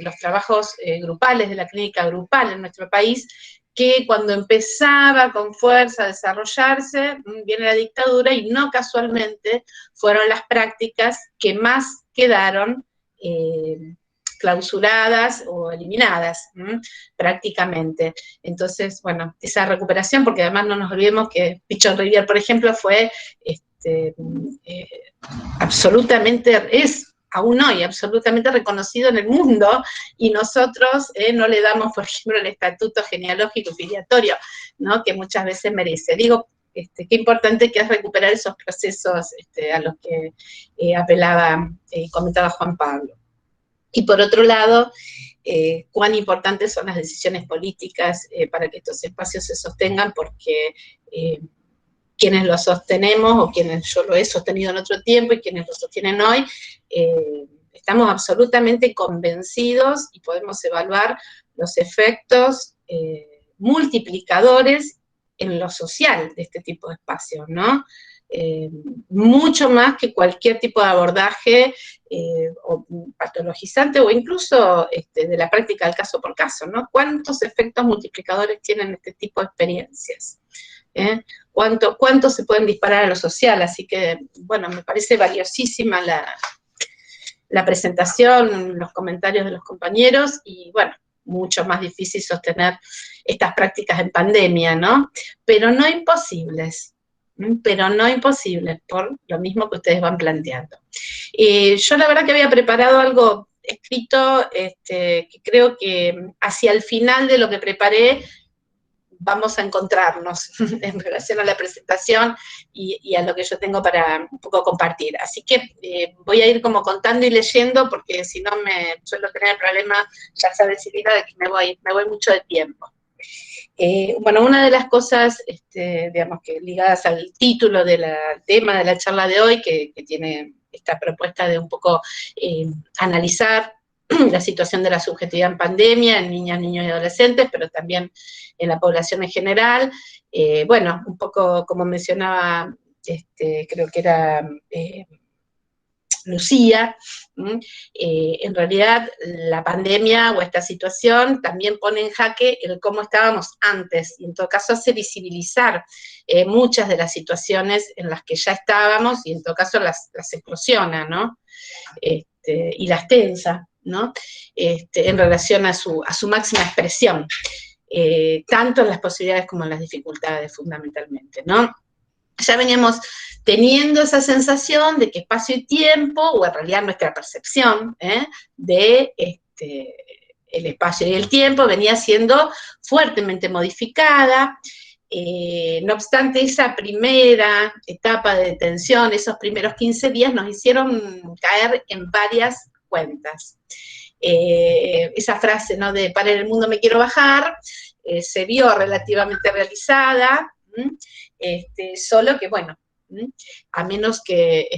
los trabajos grupales, de la clínica grupal en nuestro país, que cuando empezaba con fuerza a desarrollarse, viene la dictadura y no casualmente fueron las prácticas que más quedaron clausuradas o eliminadas prácticamente. Entonces, bueno, esa recuperación, porque además no nos olvidemos que Pichon Rivière, por ejemplo, fue absolutamente, es aún hoy absolutamente reconocido en el mundo, y nosotros no le damos, por ejemplo, el estatuto genealógico y filiatorio, ¿no? Que muchas veces merece. Digo, qué importante que es recuperar esos procesos a los que apelaba y comentaba Juan Pablo. Y por otro lado, cuán importantes son las decisiones políticas para que estos espacios se sostengan, porque quienes lo sostenemos, o quienes yo lo he sostenido en otro tiempo y quienes lo sostienen hoy, estamos absolutamente convencidos y podemos evaluar los efectos multiplicadores en lo social de este tipo de espacios, ¿no? Mucho más que cualquier tipo de abordaje o patologizante o incluso de la práctica del caso por caso, ¿no? ¿Cuántos efectos multiplicadores tienen este tipo de experiencias? ¿Cuánto se pueden disparar a lo social? Así que, bueno, me parece valiosísima la presentación, los comentarios de los compañeros, y bueno, mucho más difícil sostener estas prácticas en pandemia, ¿no? Pero no imposibles, por lo mismo que ustedes van planteando. Yo la verdad que había preparado algo escrito, que creo que hacia el final de lo que preparé vamos a encontrarnos en relación a la presentación y a lo que yo tengo para un poco compartir. Así que voy a ir como contando y leyendo, porque si no me suelo tener el problema, ya sabes, Silvina, de que me voy mucho de tiempo. Bueno, una de las cosas, digamos, que ligadas al título del tema de la charla de hoy, que tiene esta propuesta de un poco analizar la situación de la subjetividad en pandemia, en niñas, niños y adolescentes, pero también en la población en general. Bueno, un poco como mencionaba, creo que era Lucía, en realidad la pandemia o esta situación también pone en jaque el cómo estábamos antes, y en todo caso hace visibilizar muchas de las situaciones en las que ya estábamos, y en todo caso las explosiona, ¿no? Y las tensa, ¿no? En relación a su máxima expresión. tanto en las posibilidades como en las dificultades fundamentalmente, ¿no? Ya veníamos teniendo esa sensación de que espacio y tiempo, o en realidad nuestra percepción de el espacio y el tiempo venía siendo fuertemente modificada. No obstante, esa primera etapa de detención, esos primeros 15 días, nos hicieron caer en varias cuentas. Esa frase, ¿no?, de para el mundo me quiero bajar, se vio relativamente realizada, solo que, bueno, a menos que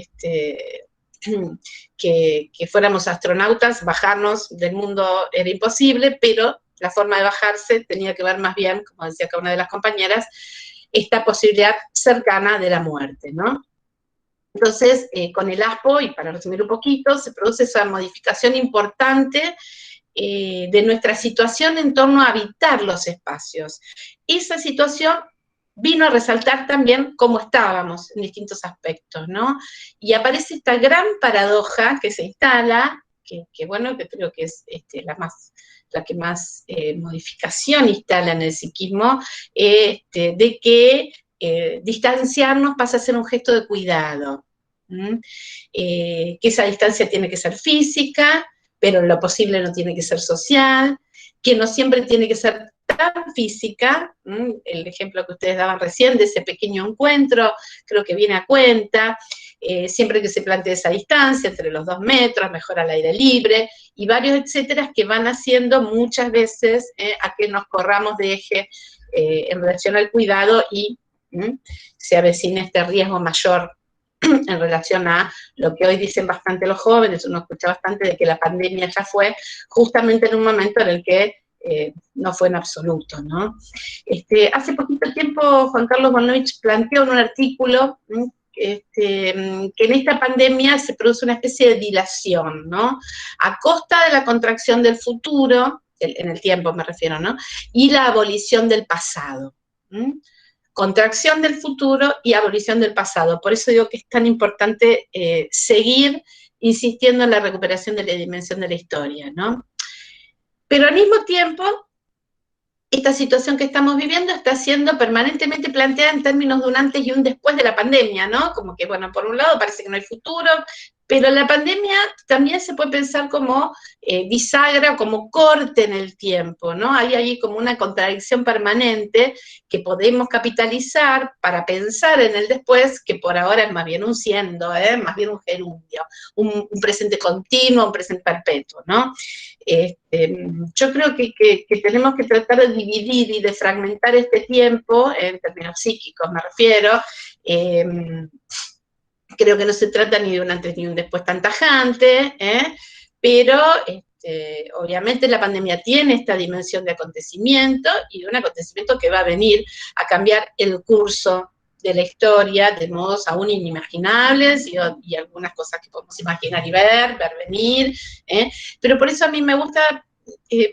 fuéramos astronautas, bajarnos del mundo era imposible, pero la forma de bajarse tenía que ver más bien, como decía acá una de las compañeras, esta posibilidad cercana de la muerte, ¿no? Entonces, con el ASPO, y para resumir un poquito, se produce esa modificación importante de nuestra situación en torno a habitar los espacios. Esa situación vino a resaltar también cómo estábamos en distintos aspectos, ¿no? Y aparece esta gran paradoja que se instala, que bueno, que creo que es la que más modificación instala en el psiquismo, de que distanciarnos pasa a ser un gesto de cuidado, que esa distancia tiene que ser física, pero en lo posible no tiene que ser social, que no siempre tiene que ser tan física. El ejemplo que ustedes daban recién de ese pequeño encuentro, creo que viene a cuenta, siempre que se plantee esa distancia entre los 2 metros, mejor al aire libre, y varios etcétera que van haciendo muchas veces a que nos corramos de eje en relación al cuidado y se avecina este riesgo mayor en relación a lo que hoy dicen bastante los jóvenes, uno escucha bastante de que la pandemia ya fue justamente en un momento en el que no fue en absoluto, ¿no? Hace poquito tiempo Juan Carlos Bonovich planteó en un artículo que en esta pandemia se produce una especie de dilación, ¿no? A costa de la contracción del futuro, en el tiempo me refiero, ¿no? Y la abolición del pasado. Contracción del futuro y abolición del pasado. Por eso digo que es tan importante seguir insistiendo en la recuperación de la dimensión de la historia, ¿no? Pero al mismo tiempo, esta situación que estamos viviendo está siendo permanentemente planteada en términos de un antes y un después de la pandemia, ¿no? Como que, bueno, por un lado parece que no hay futuro, pero la pandemia también se puede pensar como bisagra, como corte en el tiempo, ¿no? Hay ahí como una contradicción permanente que podemos capitalizar para pensar en el después, que por ahora es más bien un siendo, más bien un gerundio, un presente continuo, un presente perpetuo, ¿no? Yo creo que tenemos que tratar de dividir y de fragmentar este tiempo, en términos psíquicos me refiero. Creo que no se trata ni de un antes ni un después tan tajante, pero obviamente la pandemia tiene esta dimensión de acontecimiento y de un acontecimiento que va a venir a cambiar el curso de la historia de modos aún inimaginables y algunas cosas que podemos imaginar y ver venir, pero por eso a mí me gusta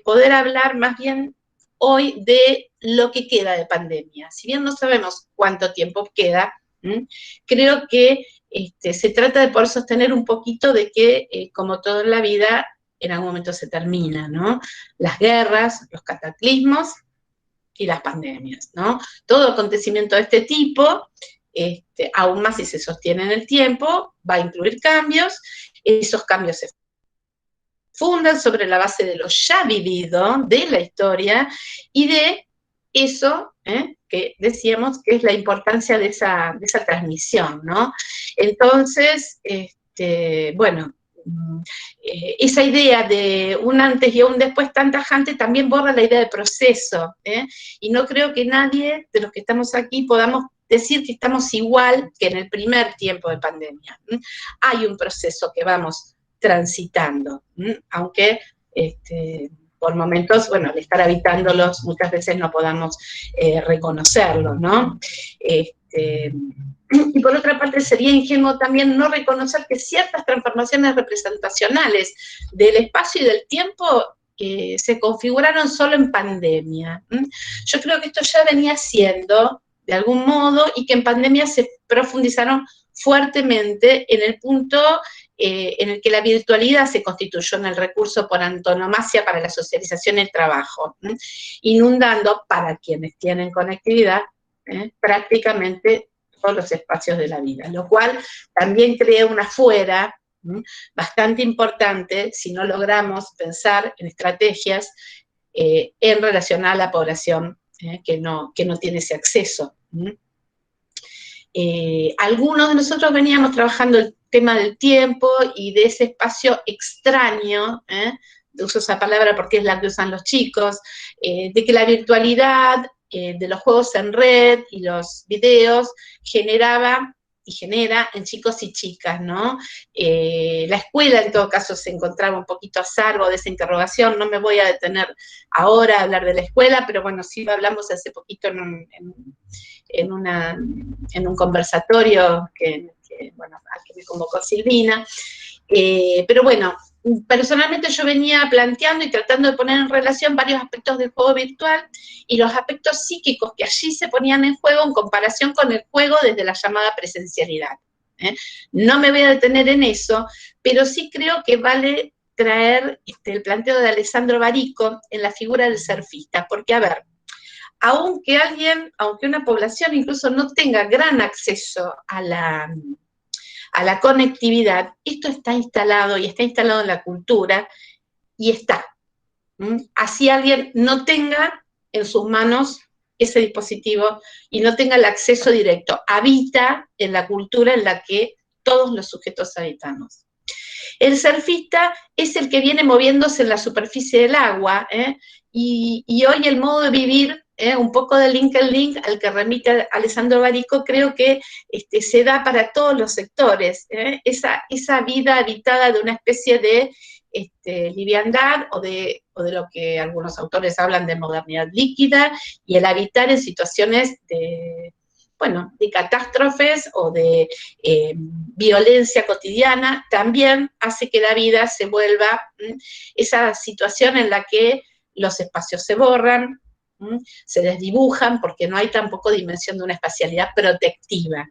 poder hablar más bien hoy de lo que queda de pandemia. Si bien no sabemos cuánto tiempo queda, creo que se trata de poder sostener un poquito de que, como todo en la vida, en algún momento se termina, ¿no? Las guerras, los cataclismos y las pandemias, ¿no? Todo acontecimiento de este tipo, aún más si se sostiene en el tiempo, va a incluir cambios. Esos cambios se fundan sobre la base de lo ya vivido, de la historia, y de eso, que decíamos que es la importancia de esa transmisión, ¿no? Entonces, bueno, esa idea de un antes y un después tan tajante también borra la idea de proceso, y no creo que nadie de los que estamos aquí podamos decir que estamos igual que en el primer tiempo de pandemia. Hay un proceso que vamos transitando, aunque por momentos, bueno, al estar habitándolos muchas veces no podamos reconocerlos, ¿no? Y por otra parte sería ingenuo también no reconocer que ciertas transformaciones representacionales del espacio y del tiempo se configuraron solo en pandemia. Yo creo que esto ya venía siendo de algún modo y que en pandemia se profundizaron fuertemente en el punto en el que la virtualidad se constituyó en el recurso por antonomasia para la socialización y el trabajo, inundando, para quienes tienen conectividad, prácticamente todos los espacios de la vida, lo cual también crea una fuera bastante importante si no logramos pensar en estrategias en relación a la población que no tiene ese acceso. Algunos de nosotros veníamos trabajando el tema del tiempo y de ese espacio extraño, uso esa palabra porque es la que usan los chicos, de que la virtualidad de los juegos en red y los videos generaba y genera en chicos y chicas, ¿no? La escuela en todo caso se encontraba un poquito a salvo de esa interrogación, no me voy a detener ahora a hablar de la escuela, pero bueno, sí lo hablamos hace poquito en un conversatorio bueno, al que me convocó Silvina, pero bueno, personalmente yo venía planteando y tratando de poner en relación varios aspectos del juego virtual y los aspectos psíquicos que allí se ponían en juego en comparación con el juego desde la llamada presencialidad. No me voy a detener en eso, pero sí creo que vale traer el planteo de Alessandro Barico en la figura del surfista, porque a ver, aunque una población incluso no tenga gran acceso a la conectividad, esto está instalado y está instalado en la cultura y está. Así alguien no tenga en sus manos ese dispositivo y no tenga el acceso directo, habita en la cultura en la que todos los sujetos habitamos. El surfista es el que viene moviéndose en la superficie del agua, y hoy el modo de vivir, un poco de link en link al que remite Alessandro Barico, creo que se da para todos los sectores, esa vida habitada de una especie de liviandad o de lo que algunos autores hablan de modernidad líquida, y el habitar en situaciones de catástrofes o de violencia cotidiana, también hace que la vida se vuelva esa situación en la que los espacios se borran, se desdibujan, porque no hay tampoco dimensión de una espacialidad protectiva.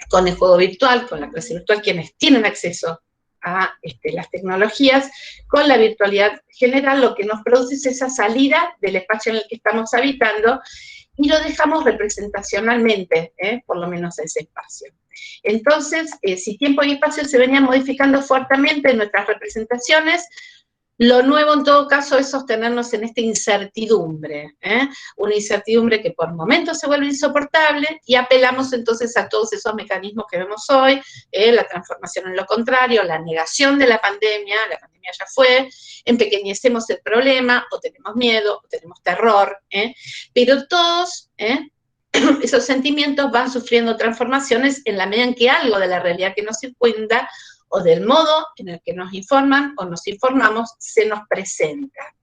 Con el juego virtual, con la clase virtual, quienes tienen acceso a las tecnologías, con la virtualidad general, lo que nos produce es esa salida del espacio en el que estamos habitando, y lo dejamos representacionalmente, por lo menos ese espacio. Entonces, si tiempo y espacio se venían modificando fuertemente en nuestras representaciones, lo nuevo en todo caso es sostenernos en esta incertidumbre, una incertidumbre que por momentos se vuelve insoportable, y apelamos entonces a todos esos mecanismos que vemos hoy, la transformación en lo contrario, la negación de la pandemia ya fue, empequeñecemos el problema, o tenemos miedo, o tenemos terror, pero todos esos sentimientos van sufriendo transformaciones en la medida en que algo de la realidad que nos circunda o del modo en el que nos informan o nos informamos se nos presenta.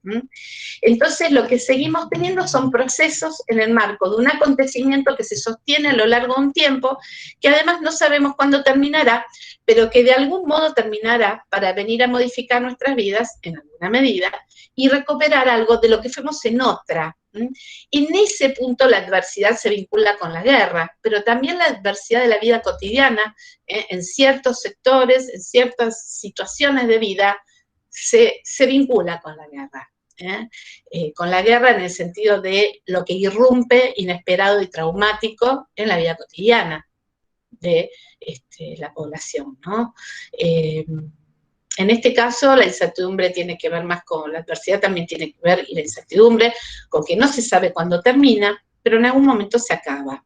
Entonces lo que seguimos teniendo son procesos en el marco de un acontecimiento que se sostiene a lo largo de un tiempo, que además no sabemos cuándo terminará, pero que de algún modo terminará para venir a modificar nuestras vidas en alguna medida y recuperar algo de lo que fuimos en otra. En ese punto la adversidad se vincula con la guerra, pero también la adversidad de la vida cotidiana, en ciertos sectores, en ciertas situaciones de vida, se vincula con la guerra. Con la guerra en el sentido de lo que irrumpe inesperado y traumático en la vida cotidiana de la población, ¿no? En este caso, la incertidumbre tiene que ver más con la adversidad, también tiene que ver, y la incertidumbre, con que no se sabe cuándo termina, pero en algún momento se acaba.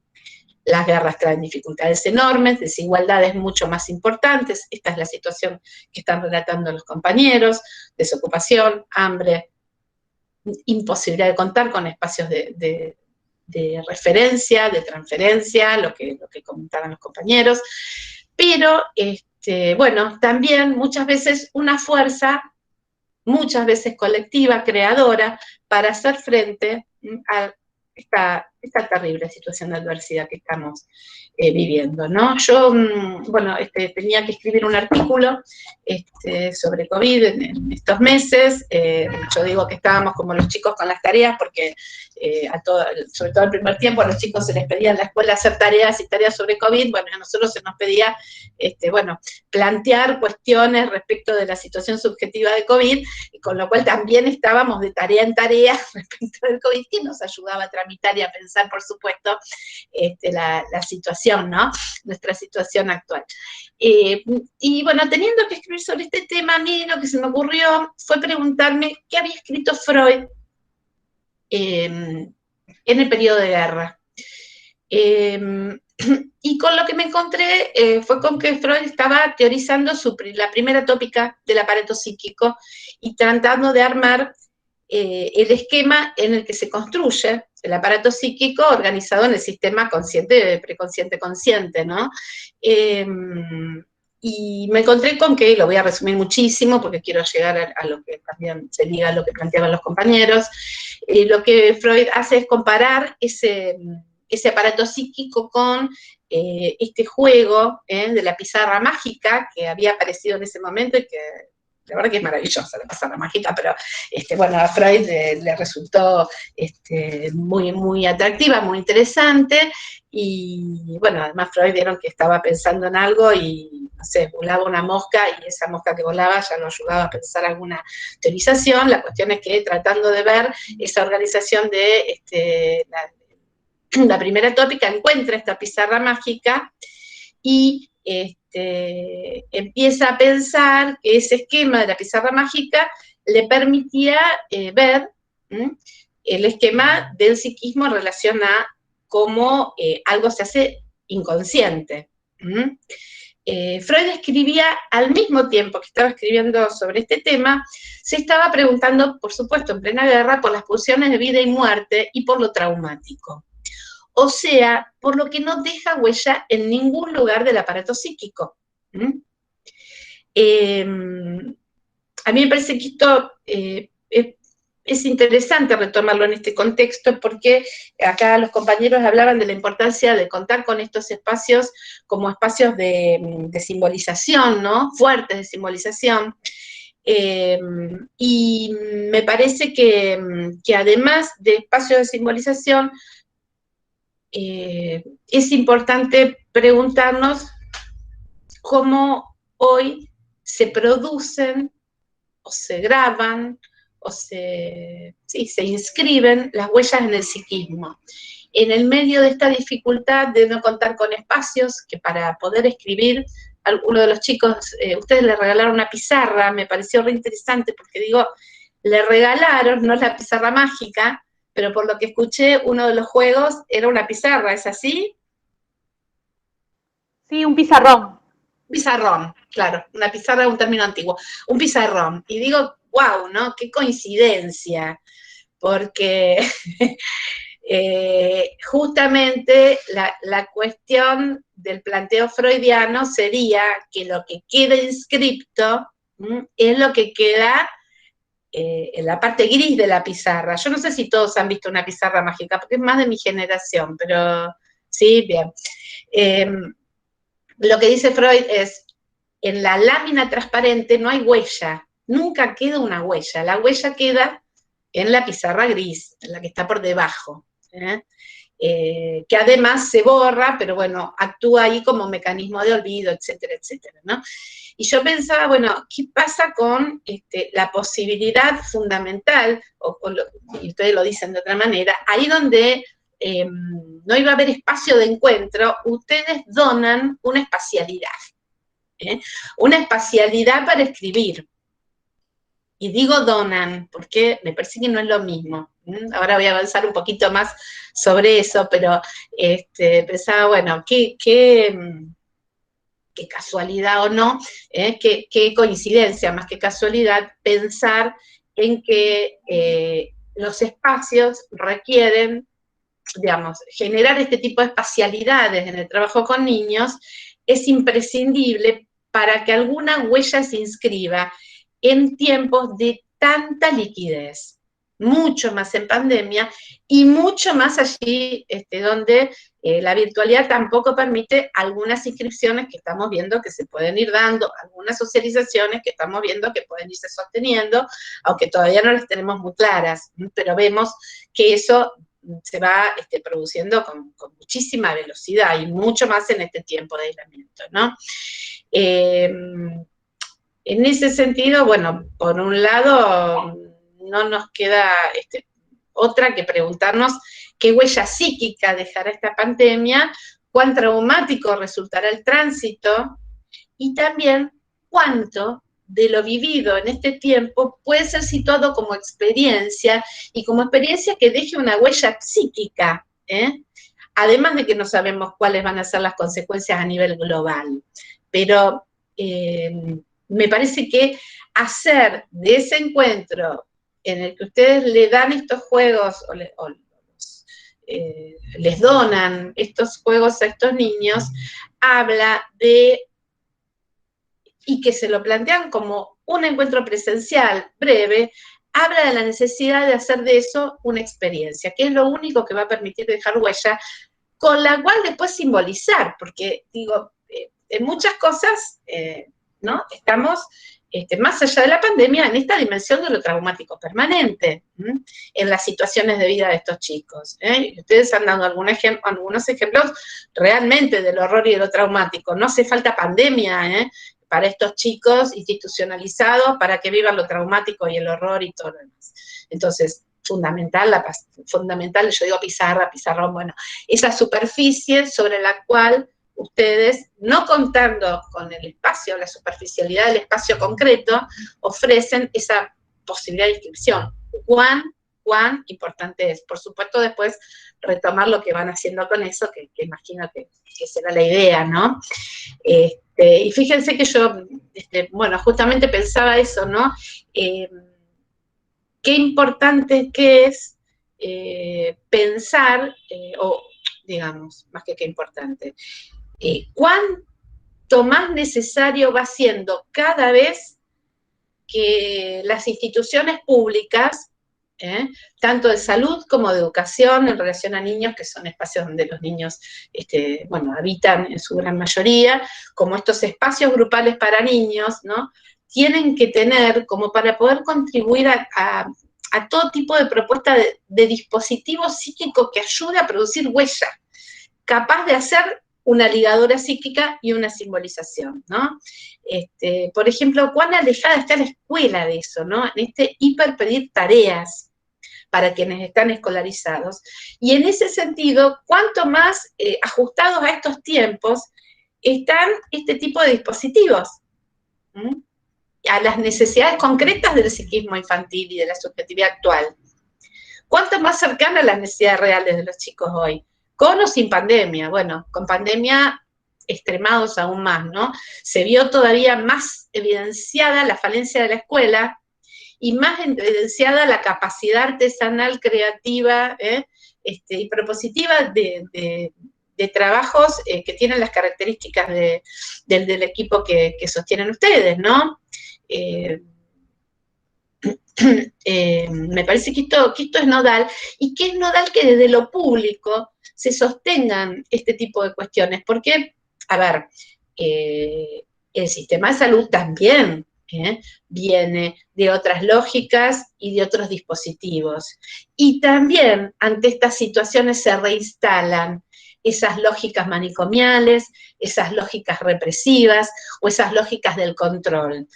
Las guerras traen dificultades enormes, desigualdades mucho más importantes. Esta es la situación que están relatando los compañeros: desocupación, hambre, imposibilidad de contar con espacios de referencia, de transferencia, lo que comentaban los compañeros, pero bueno, también muchas veces una fuerza, muchas veces colectiva, creadora, para hacer frente a esta terrible situación de adversidad que estamos viviendo, ¿no? Yo, bueno, tenía que escribir un artículo sobre COVID en estos meses. Yo digo que estábamos como los chicos con las tareas porque sobre todo el primer tiempo, a los chicos se les pedía en la escuela hacer tareas y tareas sobre COVID, bueno, a nosotros se nos pedía, plantear cuestiones respecto de la situación subjetiva de COVID, y con lo cual también estábamos de tarea en tarea respecto del COVID, que nos ayudaba a tramitar y a pensar, por supuesto, la situación, ¿no? Nuestra situación actual. Y bueno, teniendo que escribir sobre este tema, a mí lo que se me ocurrió fue preguntarme qué había escrito Freud en el periodo de guerra. Y con lo que me encontré fue con que Freud estaba teorizando la primera tópica del aparato psíquico y tratando de armar el esquema en el que se construye el aparato psíquico organizado en el sistema consciente, preconsciente, consciente, ¿no? Y me encontré con que, lo voy a resumir muchísimo porque quiero llegar a lo que también se liga a lo que planteaban los compañeros. Lo que Freud hace es comparar ese aparato psíquico con este juego de la pizarra mágica que había aparecido en ese momento y que la verdad que es maravillosa la pizarra mágica, pero bueno, a Freud le resultó muy, muy atractiva, muy interesante, y bueno, además Freud vieron que estaba pensando en algo y, no sé, volaba una mosca, y esa mosca que volaba ya lo ayudaba a pensar alguna teorización. La cuestión es que tratando de ver esa organización de la primera tópica, encuentra esta pizarra mágica y empieza a pensar que ese esquema de la pizarra mágica le permitía ver el esquema del psiquismo en relación a cómo algo se hace inconsciente. Freud escribía al mismo tiempo que estaba escribiendo sobre este tema, se estaba preguntando, por supuesto, en plena guerra, por las pulsiones de vida y muerte y por lo traumático. O sea, por lo que no deja huella en ningún lugar del aparato psíquico. A mí me parece que esto es interesante retomarlo en este contexto, porque acá los compañeros hablaban de la importancia de contar con estos espacios como espacios de simbolización, ¿no? Fuertes de simbolización. Y me parece que además de espacios de simbolización, es importante preguntarnos cómo hoy se producen o se graban o se inscriben las huellas en el psiquismo. En el medio de esta dificultad de no contar con espacios, que para poder escribir, uno de los chicos, ustedes le regalaron una pizarra, me pareció re interesante porque digo, le regalaron, no es la pizarra mágica, pero por lo que escuché, uno de los juegos era una pizarra, ¿es así? Sí, un pizarrón. Pizarrón, claro, una pizarra es un término antiguo, un pizarrón. Y digo, wow, ¿no? Qué coincidencia, porque justamente la cuestión del planteo freudiano sería que lo que queda inscripto es lo que queda en la parte gris de la pizarra. Yo no sé si todos han visto una pizarra mágica, porque es más de mi generación, pero sí, bien. Lo que dice Freud es, en la lámina transparente no hay huella, nunca queda una huella, la huella queda en la pizarra gris, en la que está por debajo, que además se borra, pero bueno, actúa ahí como mecanismo de olvido, etcétera, etcétera, ¿no? Y yo pensaba, bueno, ¿qué pasa con la posibilidad fundamental, y ustedes lo dicen de otra manera, ahí donde no iba a haber espacio de encuentro, ustedes donan una espacialidad para escribir. Y digo donan, porque me parece que no es lo mismo. Ahora voy a avanzar un poquito más sobre eso, pero pensaba, bueno, qué casualidad o no, qué coincidencia, más que casualidad, pensar en que los espacios requieren, digamos, generar este tipo de espacialidades en el trabajo con niños es imprescindible para que alguna huella se inscriba en tiempos de tanta liquidez, mucho más en pandemia y mucho más allí donde la virtualidad tampoco permite algunas inscripciones que estamos viendo que se pueden ir dando, algunas socializaciones que estamos viendo que pueden irse sosteniendo, aunque todavía no las tenemos muy claras, pero vemos que eso se va produciendo con muchísima velocidad y mucho más en este tiempo de aislamiento, ¿no? En ese sentido, bueno, por un lado, no nos queda otra que preguntarnos qué huella psíquica dejará esta pandemia, cuán traumático resultará el tránsito y también cuánto de lo vivido en este tiempo puede ser situado como experiencia y como experiencia que deje una huella psíquica, además de que no sabemos cuáles van a ser las consecuencias a nivel global. Pero me parece que hacer de ese encuentro en el que ustedes le dan estos juegos les donan estos juegos a estos niños, habla de, y que se lo plantean como un encuentro presencial breve, habla de la necesidad de hacer de eso una experiencia, que es lo único que va a permitir dejar huella, con la cual después simbolizar, porque digo, en muchas cosas, ¿no? Estamos, más allá de la pandemia, en esta dimensión de lo traumático permanente, en las situaciones de vida de estos chicos. Ustedes han dado algunos ejemplos realmente del horror y de lo traumático. No hace falta pandemia, para estos chicos institucionalizados, para que vivan lo traumático y el horror y todo lo demás. Entonces, fundamental, yo digo pizarrón, bueno, esa superficie sobre la cual ustedes, no contando con el espacio, la superficialidad del espacio concreto, ofrecen esa posibilidad de inscripción. ¿Cuán importante es? Por supuesto, después retomar lo que van haciendo con eso, que imagino que será la idea, ¿no? Y fíjense que yo, bueno, justamente pensaba eso, ¿no? Qué importante que es pensar, o digamos, más que qué importante, cuánto más necesario va siendo cada vez que las instituciones públicas, tanto de salud como de educación en relación a niños, que son espacios donde los niños bueno, habitan en su gran mayoría, como estos espacios grupales para niños, ¿no? Tienen que tener, como para poder contribuir a todo tipo de propuesta de dispositivo psíquico que ayude a producir huella, capaz de hacer una ligadura psíquica y una simbolización, ¿no? Por ejemplo, cuán alejada está la escuela de eso, ¿no? En hiperpedir tareas para quienes están escolarizados. Y en ese sentido, cuánto más ajustados a estos tiempos están este tipo de dispositivos, a las necesidades concretas del psiquismo infantil y de la subjetividad actual. Cuánto más cercana a las necesidades reales de los chicos hoy, con o sin pandemia. Bueno, con pandemia extremados aún más, ¿no? Se vio todavía más evidenciada la falencia de la escuela y más evidenciada la capacidad artesanal, creativa y propositiva de trabajos que tienen las características del equipo que sostienen ustedes, ¿no? Me parece que esto es nodal, y que es nodal que desde lo público se sostengan este tipo de cuestiones, porque, a ver, el sistema de salud también viene de otras lógicas y de otros dispositivos, y también ante estas situaciones se reinstalan esas lógicas manicomiales, esas lógicas represivas o esas lógicas del control.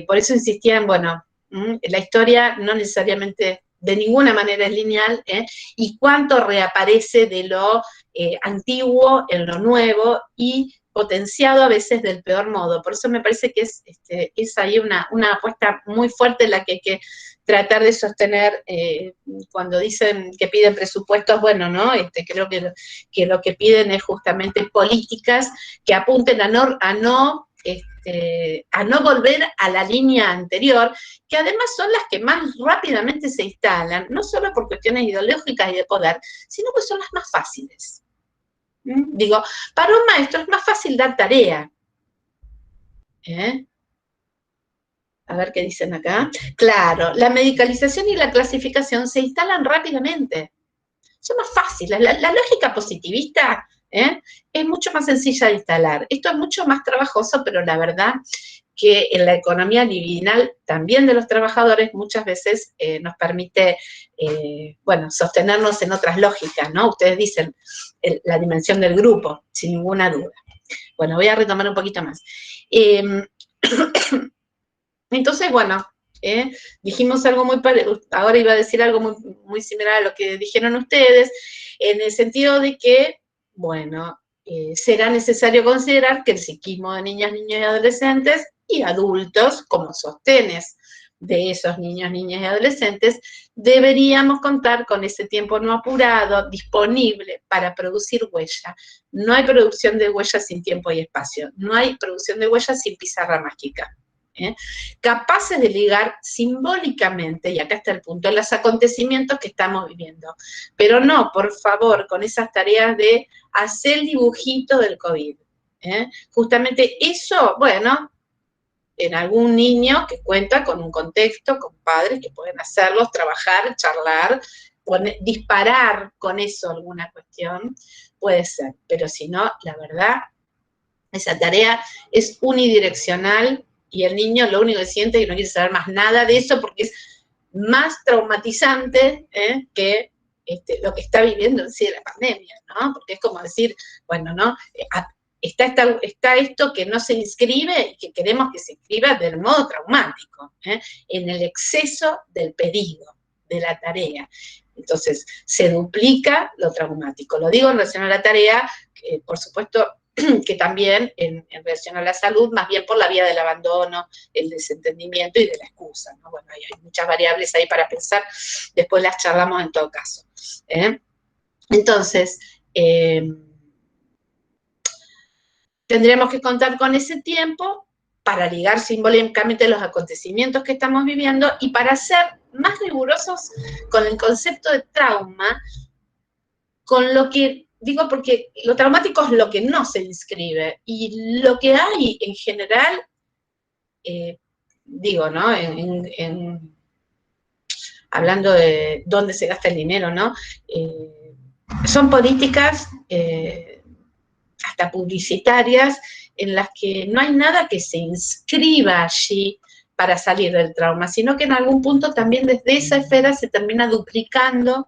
Por eso insistía en, bueno, la historia no necesariamente de ninguna manera es lineal, y cuánto reaparece de lo antiguo en lo nuevo y potenciado a veces del peor modo. Por eso me parece que es ahí una apuesta muy fuerte en la que hay que tratar de sostener cuando dicen que piden presupuestos. Bueno, ¿no? Creo que lo que piden es justamente políticas que apunten a no volver a la línea anterior, que además son las que más rápidamente se instalan, no solo por cuestiones ideológicas y de poder, sino que son las más fáciles. Digo, para un maestro es más fácil dar tarea. A ver qué dicen acá. Claro, la medicalización y la clasificación se instalan rápidamente. Son más fáciles. La lógica positivista es mucho más sencilla de instalar. Esto es mucho más trabajoso, pero la verdad que en la economía libidinal también de los trabajadores muchas veces nos permite, bueno, sostenernos en otras lógicas, ¿no? Ustedes dicen la dimensión del grupo, sin ninguna duda. Bueno, voy a retomar un poquito más. Entonces, bueno, dijimos algo muy parecido, ahora iba a decir algo muy similar a lo que dijeron ustedes, en el sentido de que, bueno, será necesario considerar que el psiquismo de niñas, niños y adolescentes y adultos, como sostenes de esos niños, niñas y adolescentes, deberíamos contar con ese tiempo no apurado, disponible para producir huella. No hay producción de huella sin tiempo y espacio, no hay producción de huella sin pizarra mágica. Capaces de ligar simbólicamente, y acá está el punto, los acontecimientos que estamos viviendo. Pero no, por favor, con esas tareas de hacer el dibujito del COVID. Justamente eso, bueno, en algún niño que cuenta con un contexto, con padres que pueden hacerlos, trabajar, charlar, disparar con eso alguna cuestión, puede ser. Pero si no, la verdad, esa tarea es unidireccional y el niño lo único que siente es que no quiere saber más nada de eso porque es más traumatizante que lo que está viviendo en sí de la pandemia, ¿no? Porque es como decir, bueno, ¿no? Está esto que no se inscribe y que queremos que se inscriba del modo traumático, en el exceso del pedido, de la tarea. Entonces, se duplica lo traumático. Lo digo en relación a la tarea, por supuesto, que también en relación a la salud, más bien por la vía del abandono, el desentendimiento y de la excusa, ¿no? Bueno, hay muchas variables ahí para pensar, después las charlamos en todo caso. Entonces, tendremos que contar con ese tiempo para ligar simbólicamente los acontecimientos que estamos viviendo y para ser más rigurosos con el concepto de trauma, con lo que, digo porque lo traumático es lo que no se inscribe, y lo que hay en general, digo, ¿no? Hablando de dónde se gasta el dinero, ¿no? Son políticas hasta publicitarias en las que no hay nada que se inscriba allí para salir del trauma, sino que en algún punto también desde esa esfera se termina duplicando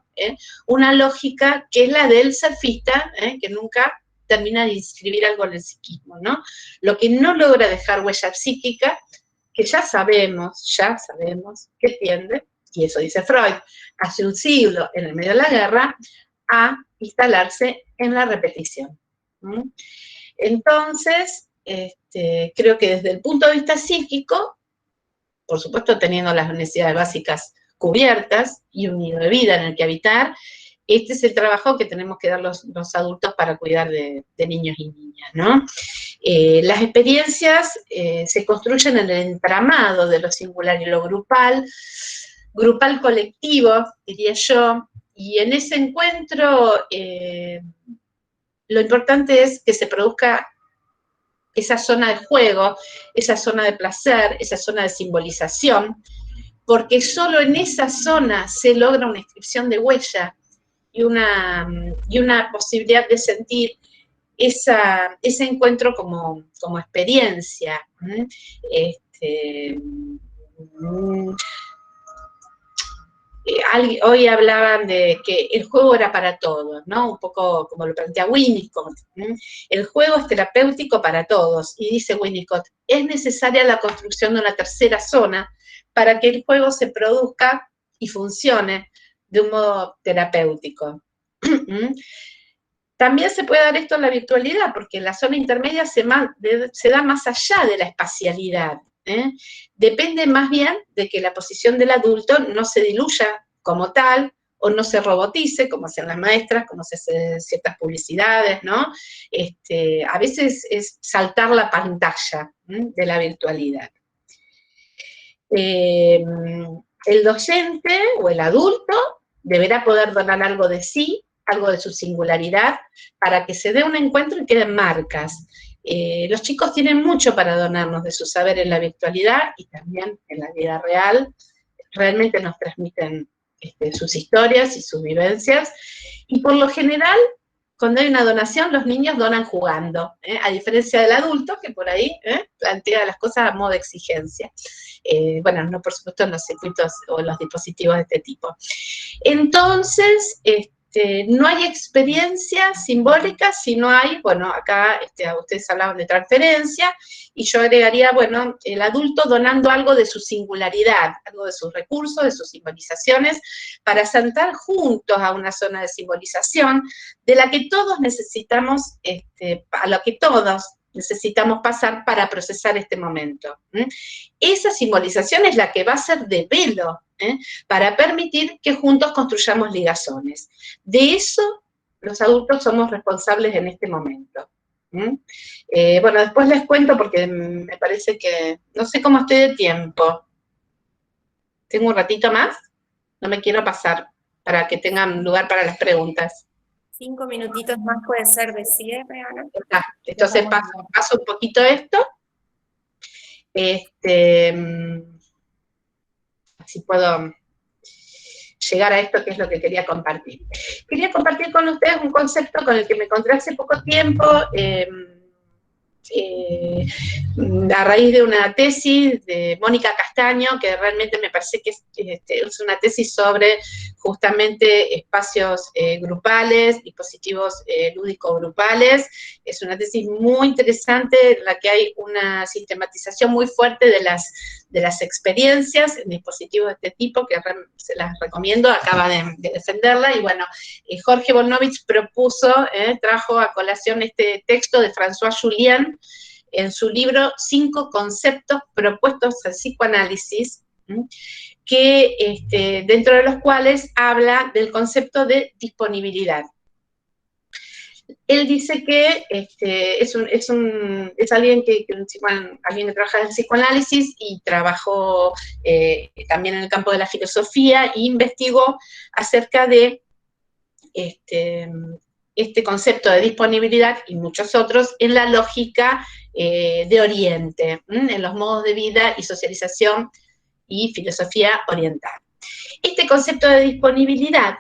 una lógica que es la del surfista, que nunca termina de inscribir algo en el psiquismo, ¿no? Lo que no logra dejar huella psíquica, que ya sabemos que tiende, y eso dice Freud, hace un siglo en el medio de la guerra, a instalarse en la repetición. Entonces, creo que desde el punto de vista psíquico, por supuesto teniendo las necesidades básicas cubiertas y un nido de vida en el que habitar, este es el trabajo que tenemos que dar los adultos para cuidar de niños y niñas, ¿no? Las experiencias se construyen en el entramado de lo singular y lo grupal colectivo, diría yo, y en ese encuentro lo importante es que se produzca esa zona de juego, esa zona de placer, esa zona de simbolización, porque solo en esa zona se logra una inscripción de huella y una posibilidad de sentir ese encuentro como experiencia. Hoy hablaban de que el juego era para todos, ¿no? Un poco como lo plantea Winnicott. El juego es terapéutico para todos, y dice Winnicott, es necesaria la construcción de una tercera zona para que el juego se produzca y funcione de un modo terapéutico. También se puede dar esto en la virtualidad, porque la zona intermedia se da más allá de la espacialidad. Depende más bien de que la posición del adulto no se diluya como tal, o no se robotice, como hacen las maestras, como se hacen ciertas publicidades, ¿no? A veces es saltar la pantalla de la virtualidad. El docente o el adulto deberá poder donar algo de sí, algo de su singularidad, para que se dé un encuentro y queden marcas. Los chicos tienen mucho para donarnos de su saber en la virtualidad y también en la vida real. Realmente nos transmiten sus historias y sus vivencias, y por lo general cuando hay una donación, los niños donan jugando, a diferencia del adulto que por ahí plantea las cosas a modo de exigencia. Bueno, no por supuesto en los circuitos o en los dispositivos de este tipo. Entonces, no hay experiencia simbólica si no hay, bueno, acá ustedes hablaban de transferencia, y yo agregaría, bueno, el adulto donando algo de su singularidad, algo de sus recursos, de sus simbolizaciones, para sentar juntos a una zona de simbolización de la que todos necesitamos, a lo que todos necesitamos pasar para procesar este momento. Esa simbolización es la que va a ser de velo, para permitir que juntos construyamos ligazones. De eso los adultos somos responsables en este momento. Bueno, después les cuento porque me parece que, no sé cómo estoy de tiempo. ¿Tengo un ratito más? No me quiero pasar para que tengan lugar para las preguntas. 5 minutitos más puede ser de cierre, Ana. Entonces paso un poquito esto. Así puedo llegar a esto que es lo que quería compartir. Quería compartir con ustedes un concepto con el que me encontré hace poco tiempo, a raíz de una tesis de Mónica Castaño, que realmente me parece que es una tesis sobre justamente espacios grupales, dispositivos lúdicos grupales. Es una tesis muy interesante en la que hay una sistematización muy fuerte de las experiencias en dispositivos de este tipo, que se las recomiendo, acaba de defenderla, y bueno, Jorge Volnovich trajo a colación este texto de François Julien en su libro 5 conceptos propuestos al psicoanálisis, que dentro de los cuales habla del concepto de disponibilidad. Él dice que es alguien que trabaja en psicoanálisis y trabajó también en el campo de la filosofía e investigó acerca de este concepto de disponibilidad y muchos otros en la lógica de Oriente, en los modos de vida y socialización y filosofía oriental. Este concepto de disponibilidad,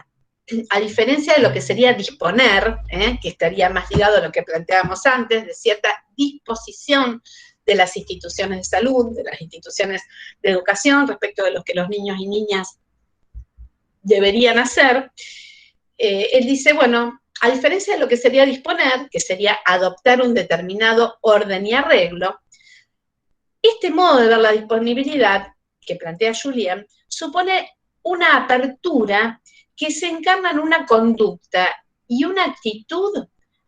a diferencia de lo que sería disponer, que estaría más ligado a lo que planteábamos antes, de cierta disposición de las instituciones de salud, de las instituciones de educación respecto de lo que los niños y niñas deberían hacer, él dice, bueno, a diferencia de lo que sería disponer, que sería adoptar un determinado orden y arreglo, este modo de ver la disponibilidad que plantea Julien supone una apertura que se encarna en una conducta y una actitud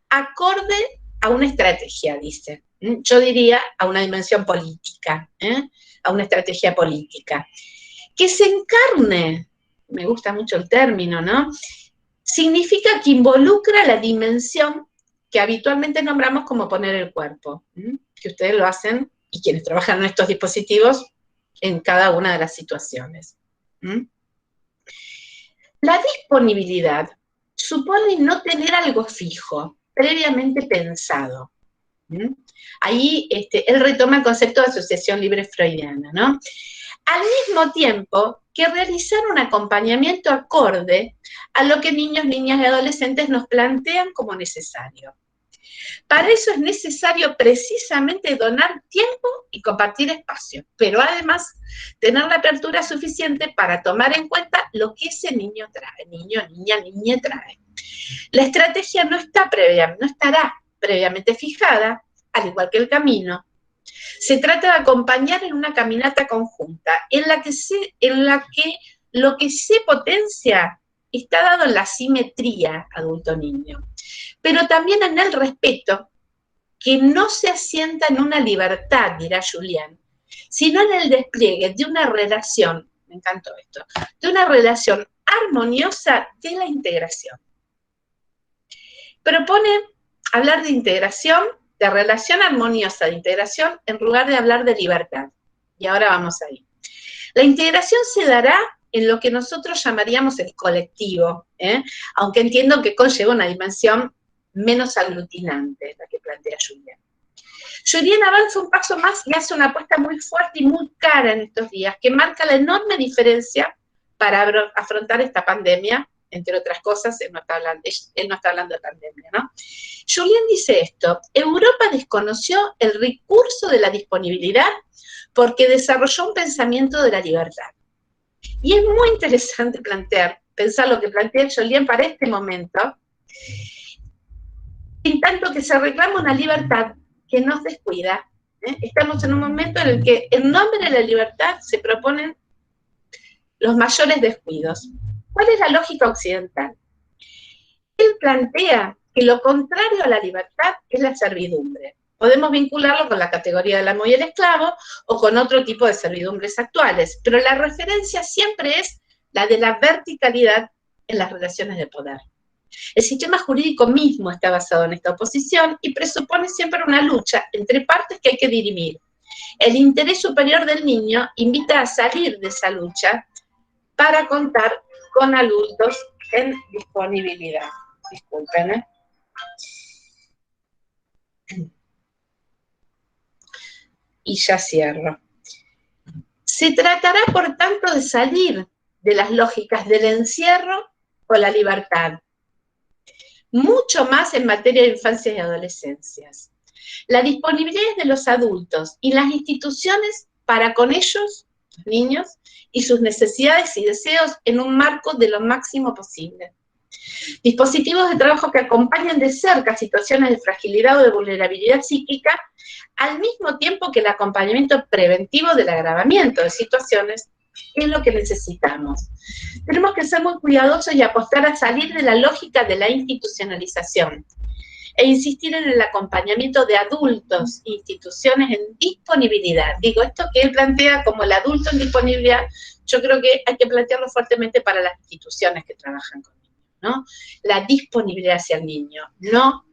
acorde a una estrategia, dice. Yo diría a una dimensión política, a una estrategia política. Que se encarne, me gusta mucho el término, ¿no? Significa que involucra la dimensión que habitualmente nombramos como poner el cuerpo, que ustedes lo hacen, y quienes trabajan en estos dispositivos, en cada una de las situaciones. La disponibilidad supone no tener algo fijo, previamente pensado. Ahí él retoma el concepto de asociación libre freudiana, ¿no? Al mismo tiempo que realizar un acompañamiento acorde a lo que niños, niñas y adolescentes nos plantean como necesario. Para eso es necesario precisamente donar tiempo y compartir espacio, pero además tener la apertura suficiente para tomar en cuenta lo que ese niño trae, niño, niña trae. La estrategia no estará previamente fijada, al igual que el camino. Se trata de acompañar en una caminata conjunta, en la que lo que se potencia está dado en la simetría adulto-niño, pero también en el respeto, que no se asienta en una libertad, dirá Julien, sino en el despliegue de una relación, me encantó esto, de una relación armoniosa de la integración. Propone hablar de integración, de relación armoniosa de integración, en lugar de hablar de libertad. Y ahora vamos ahí. La integración se dará en lo que nosotros llamaríamos el colectivo, aunque entiendo que conlleva una dimensión menos aglutinante, la que plantea Julien. Julien avanza un paso más y hace una apuesta muy fuerte y muy cara en estos días, que marca la enorme diferencia para afrontar esta pandemia entre otras cosas, él no está hablando de pandemia, ¿no? Julián dice esto: Europa desconoció el recurso de la disponibilidad porque desarrolló un pensamiento de la libertad. Y es muy interesante pensar lo que plantea Julián para este momento, en tanto que se reclama una libertad que nos descuida. Estamos en un momento en el que en nombre de la libertad se proponen los mayores descuidos. ¿Cuál es la lógica occidental? Él plantea que lo contrario a la libertad es la servidumbre. Podemos vincularlo con la categoría del amo y el esclavo o con otro tipo de servidumbres actuales, pero la referencia siempre es la de la verticalidad en las relaciones de poder. El sistema jurídico mismo está basado en esta oposición y presupone siempre una lucha entre partes que hay que dirimir. El interés superior del niño invita a salir de esa lucha para contar con adultos en disponibilidad. Disculpen, ¿eh? Y ya cierro. Se tratará, por tanto, de salir de las lógicas del encierro o la libertad, mucho más en materia de infancia y adolescencias. La disponibilidad de los adultos y las instituciones para con ellos, los niños, y sus necesidades y deseos en un marco de lo máximo posible. Dispositivos de trabajo que acompañen de cerca situaciones de fragilidad o de vulnerabilidad psíquica, al mismo tiempo que el acompañamiento preventivo del agravamiento de situaciones, es lo que necesitamos. Tenemos que ser muy cuidadosos y apostar a salir de la lógica de la institucionalización e insistir en el acompañamiento de adultos e instituciones en disponibilidad. Digo, esto que él plantea como el adulto en disponibilidad, yo creo que hay que plantearlo fuertemente para las instituciones que trabajan con niños, ¿no? La disponibilidad hacia el niño, no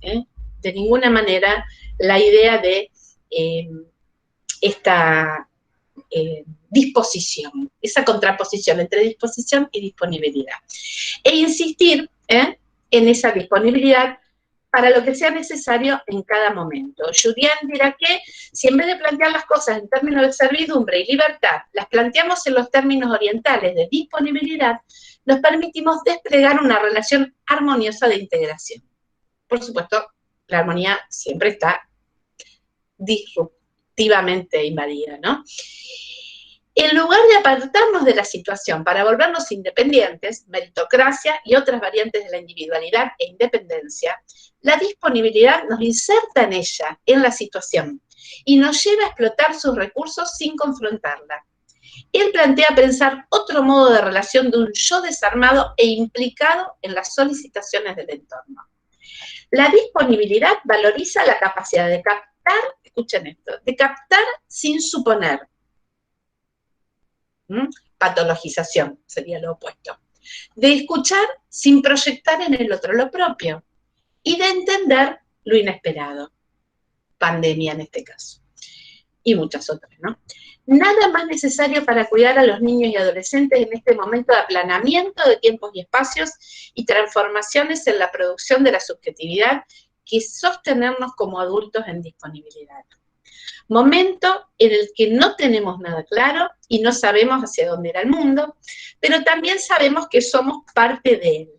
de ninguna manera la idea de esta disposición, esa contraposición entre disposición y disponibilidad. E insistir en esa disponibilidad para lo que sea necesario en cada momento. Julián dirá que si en vez de plantear las cosas en términos de servidumbre y libertad, las planteamos en los términos orientales de disponibilidad, nos permitimos desplegar una relación armoniosa de integración. Por supuesto, la armonía siempre está disruptivamente invadida, ¿no? En lugar de apartarnos de la situación para volvernos independientes, meritocracia y otras variantes de la individualidad e independencia, la disponibilidad nos inserta en ella, en la situación, y nos lleva a explotar sus recursos sin confrontarla. Él plantea pensar otro modo de relación de un yo desarmado e implicado en las solicitaciones del entorno. La disponibilidad valoriza la capacidad de captar, escuchen esto, de captar sin suponer. Patologización sería lo opuesto. De escuchar sin proyectar en el otro lo propio. Y de entender lo inesperado. Pandemia en este caso. Y muchas otras, ¿no? Nada más necesario para cuidar a los niños y adolescentes en este momento de aplanamiento de tiempos y espacios y transformaciones en la producción de la subjetividad que sostenernos como adultos en disponibilidad. Momento en el que no tenemos nada claro y no sabemos hacia dónde irá el mundo, pero también sabemos que somos parte de él.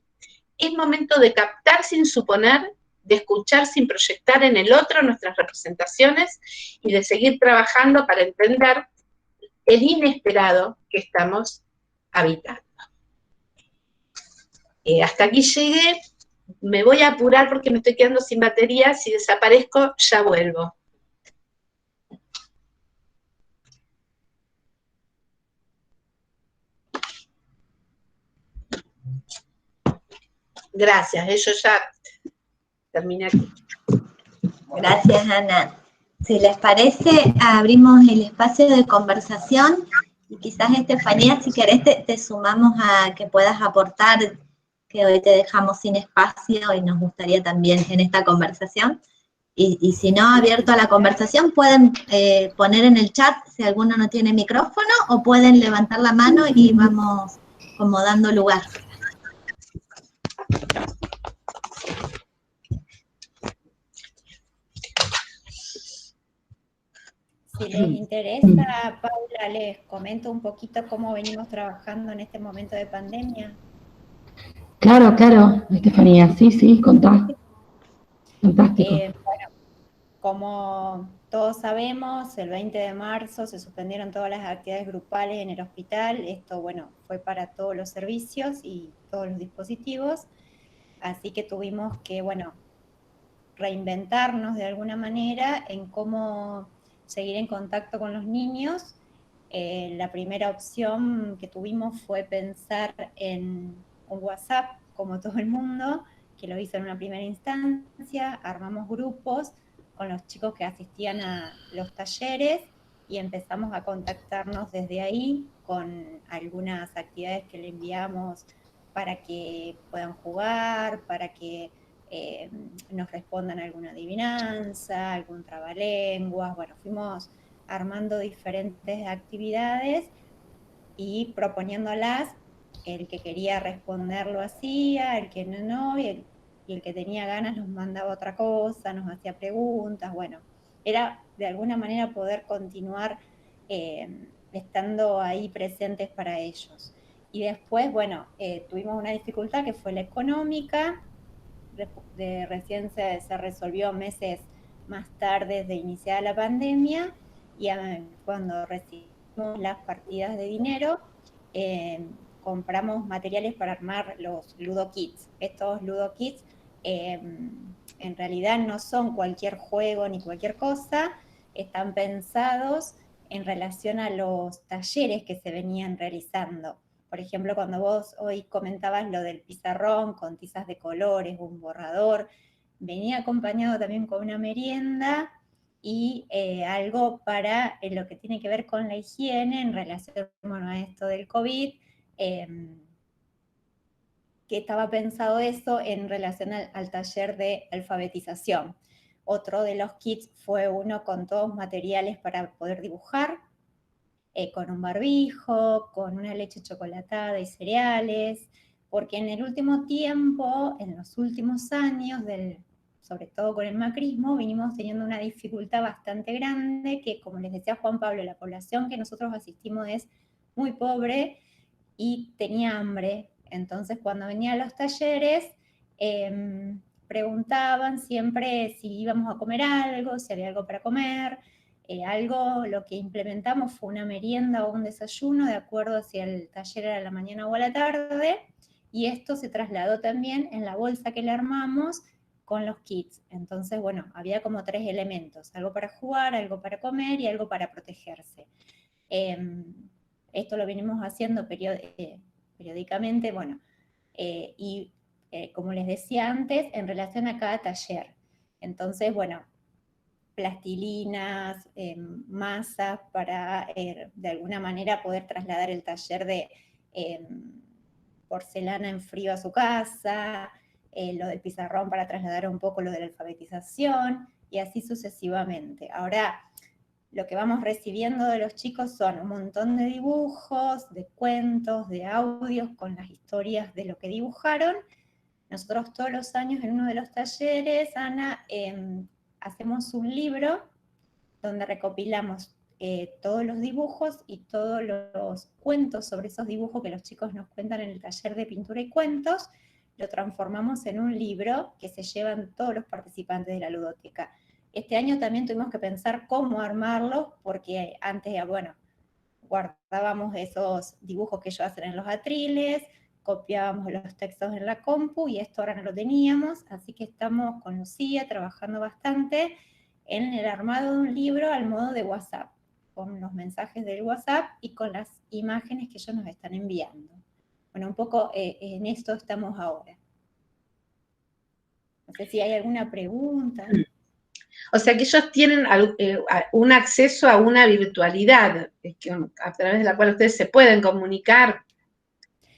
Es momento de captar sin suponer, de escuchar sin proyectar en el otro nuestras representaciones y de seguir trabajando para entender el inesperado que estamos habitando. Hasta aquí llegué, me voy a apurar porque me estoy quedando sin batería, si desaparezco ya vuelvo. Gracias, yo ya terminé aquí. Gracias, Ana. Si les parece, abrimos el espacio de conversación y quizás, Estefanía, si querés te sumamos a que puedas aportar, que hoy te dejamos sin espacio y nos gustaría también en esta conversación. Y si no, abierto a la conversación, pueden poner en el chat si alguno no tiene micrófono o pueden levantar la mano y vamos como dando lugar. Si les interesa, Paula, les comento un poquito cómo venimos trabajando en este momento de pandemia. Claro, claro, Estefanía, sí, contá. Fantástico. Bueno, como todos sabemos, el 20 de marzo se suspendieron todas las actividades grupales en el hospital. Esto, bueno, fue para todos los servicios y todos los dispositivos. Así que tuvimos que, bueno, reinventarnos de alguna manera en cómo seguir en contacto con los niños. La primera opción que tuvimos fue pensar en un WhatsApp, como todo el mundo, que lo hizo en una primera instancia. Armamos grupos con los chicos que asistían a los talleres y empezamos a contactarnos desde ahí con algunas actividades que le enviamos para que puedan jugar, para que nos respondan alguna adivinanza, algún trabalenguas. Bueno, fuimos armando diferentes actividades y proponiéndolas. El que quería responder lo hacía, el que no, y el que tenía ganas nos mandaba otra cosa, nos hacía preguntas. Bueno, era de alguna manera poder continuar estando ahí presentes para ellos. Y después, bueno, tuvimos una dificultad que fue la económica. Recién se resolvió meses más tarde de iniciada la pandemia, y cuando recibimos las partidas de dinero, compramos materiales para armar los Ludo Kits. Estos Ludo Kits en realidad no son cualquier juego ni cualquier cosa, están pensados en relación a los talleres que se venían realizando. Por ejemplo, cuando vos hoy comentabas lo del pizarrón con tizas de colores, un borrador, venía acompañado también con una merienda y algo para lo que tiene que ver con la higiene en relación, bueno, a esto del COVID, que estaba pensado eso en relación al taller de alfabetización. Otro de los kits fue uno con todos materiales para poder dibujar, con un barbijo, con una leche chocolatada y cereales, porque en el último tiempo, en los últimos años, sobre todo con el macrismo, vinimos teniendo una dificultad bastante grande, que como les decía Juan Pablo, la población que nosotros asistimos es muy pobre y tenía hambre. Entonces cuando venía a los talleres, preguntaban siempre si íbamos a comer algo, si había algo para comer. Lo que implementamos fue una merienda o un desayuno, de acuerdo a si el taller era a la mañana o a la tarde, y esto se trasladó también en la bolsa que le armamos con los kits. Entonces, bueno, había como 3 elementos: algo para jugar, algo para comer y algo para protegerse. Esto lo venimos haciendo periódicamente, bueno, y como les decía antes, en relación a cada taller. Entonces, bueno, plastilinas, masas para de alguna manera poder trasladar el taller de porcelana en frío a su casa, lo del pizarrón para trasladar un poco lo de la alfabetización, y así sucesivamente. Ahora, lo que vamos recibiendo de los chicos son un montón de dibujos, de cuentos, de audios con las historias de lo que dibujaron. Nosotros todos los años en uno de los talleres, Ana, hacemos un libro donde recopilamos todos los dibujos y todos los cuentos sobre esos dibujos que los chicos nos cuentan en el taller de pintura y cuentos. Lo transformamos en un libro que se llevan todos los participantes de la ludoteca. Este año también tuvimos que pensar cómo armarlo, porque antes, bueno, guardábamos esos dibujos que ellos hacen en los atriles, copiábamos los textos en la compu, y esto ahora no lo teníamos, así que estamos con Lucía trabajando bastante en el armado de un libro al modo de WhatsApp, con los mensajes del WhatsApp y con las imágenes que ellos nos están enviando. Bueno, un poco en esto estamos ahora. No sé si hay alguna pregunta. O sea que ellos tienen un acceso a una virtualidad a través de la cual ustedes se pueden comunicar.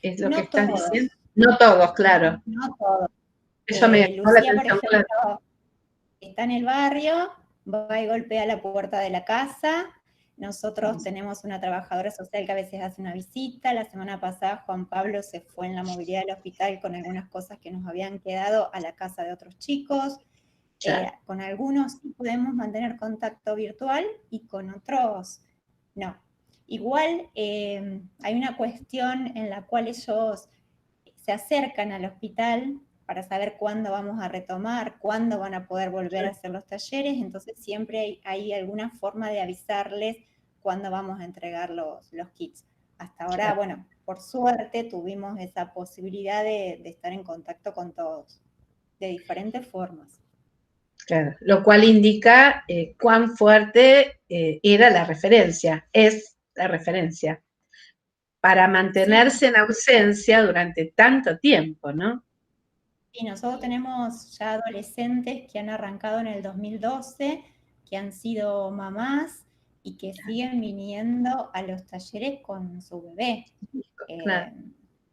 ¿Es lo que estás diciendo? No todos, claro. No todos. Eso me llamó la atención. Por ejemplo, está en el barrio, va y golpea la puerta de la casa. Nosotros tenemos una trabajadora social que a veces hace una visita. La semana pasada Juan Pablo se fue en la movilidad del hospital con algunas cosas que nos habían quedado a la casa de otros chicos. Con algunos sí podemos mantener contacto virtual y con otros no. Igual hay una cuestión en la cual ellos se acercan al hospital para saber cuándo vamos a retomar, cuándo van a poder volver a hacer los talleres, entonces siempre hay alguna forma de avisarles cuándo vamos a entregar los kits. Hasta ahora, bueno, por suerte tuvimos esa posibilidad de estar en contacto con todos, de diferentes formas. Claro, lo cual indica cuán fuerte era la referencia, es la referencia, para mantenerse en ausencia durante tanto tiempo, ¿no? Y nosotros tenemos ya adolescentes que han arrancado en el 2012, que han sido mamás y que siguen viniendo a los talleres con su bebé. Claro.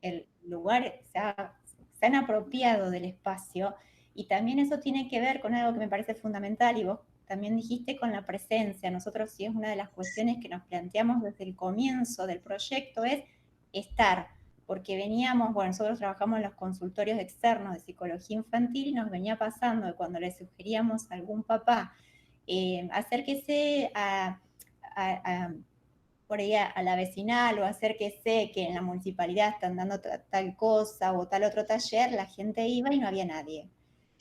El lugar se han apropiado del espacio, y también eso tiene que ver con algo que me parece fundamental, y vos también dijiste, con la presencia. Nosotros sí, es una de las cuestiones que nos planteamos desde el comienzo del proyecto, es estar, porque veníamos, bueno, nosotros trabajamos en los consultorios externos de psicología infantil, y nos venía pasando que cuando le sugeríamos a algún papá, acérquese por ahí a la vecinal, o acérquese que en la municipalidad están dando tal cosa o tal otro taller, la gente iba y no había nadie.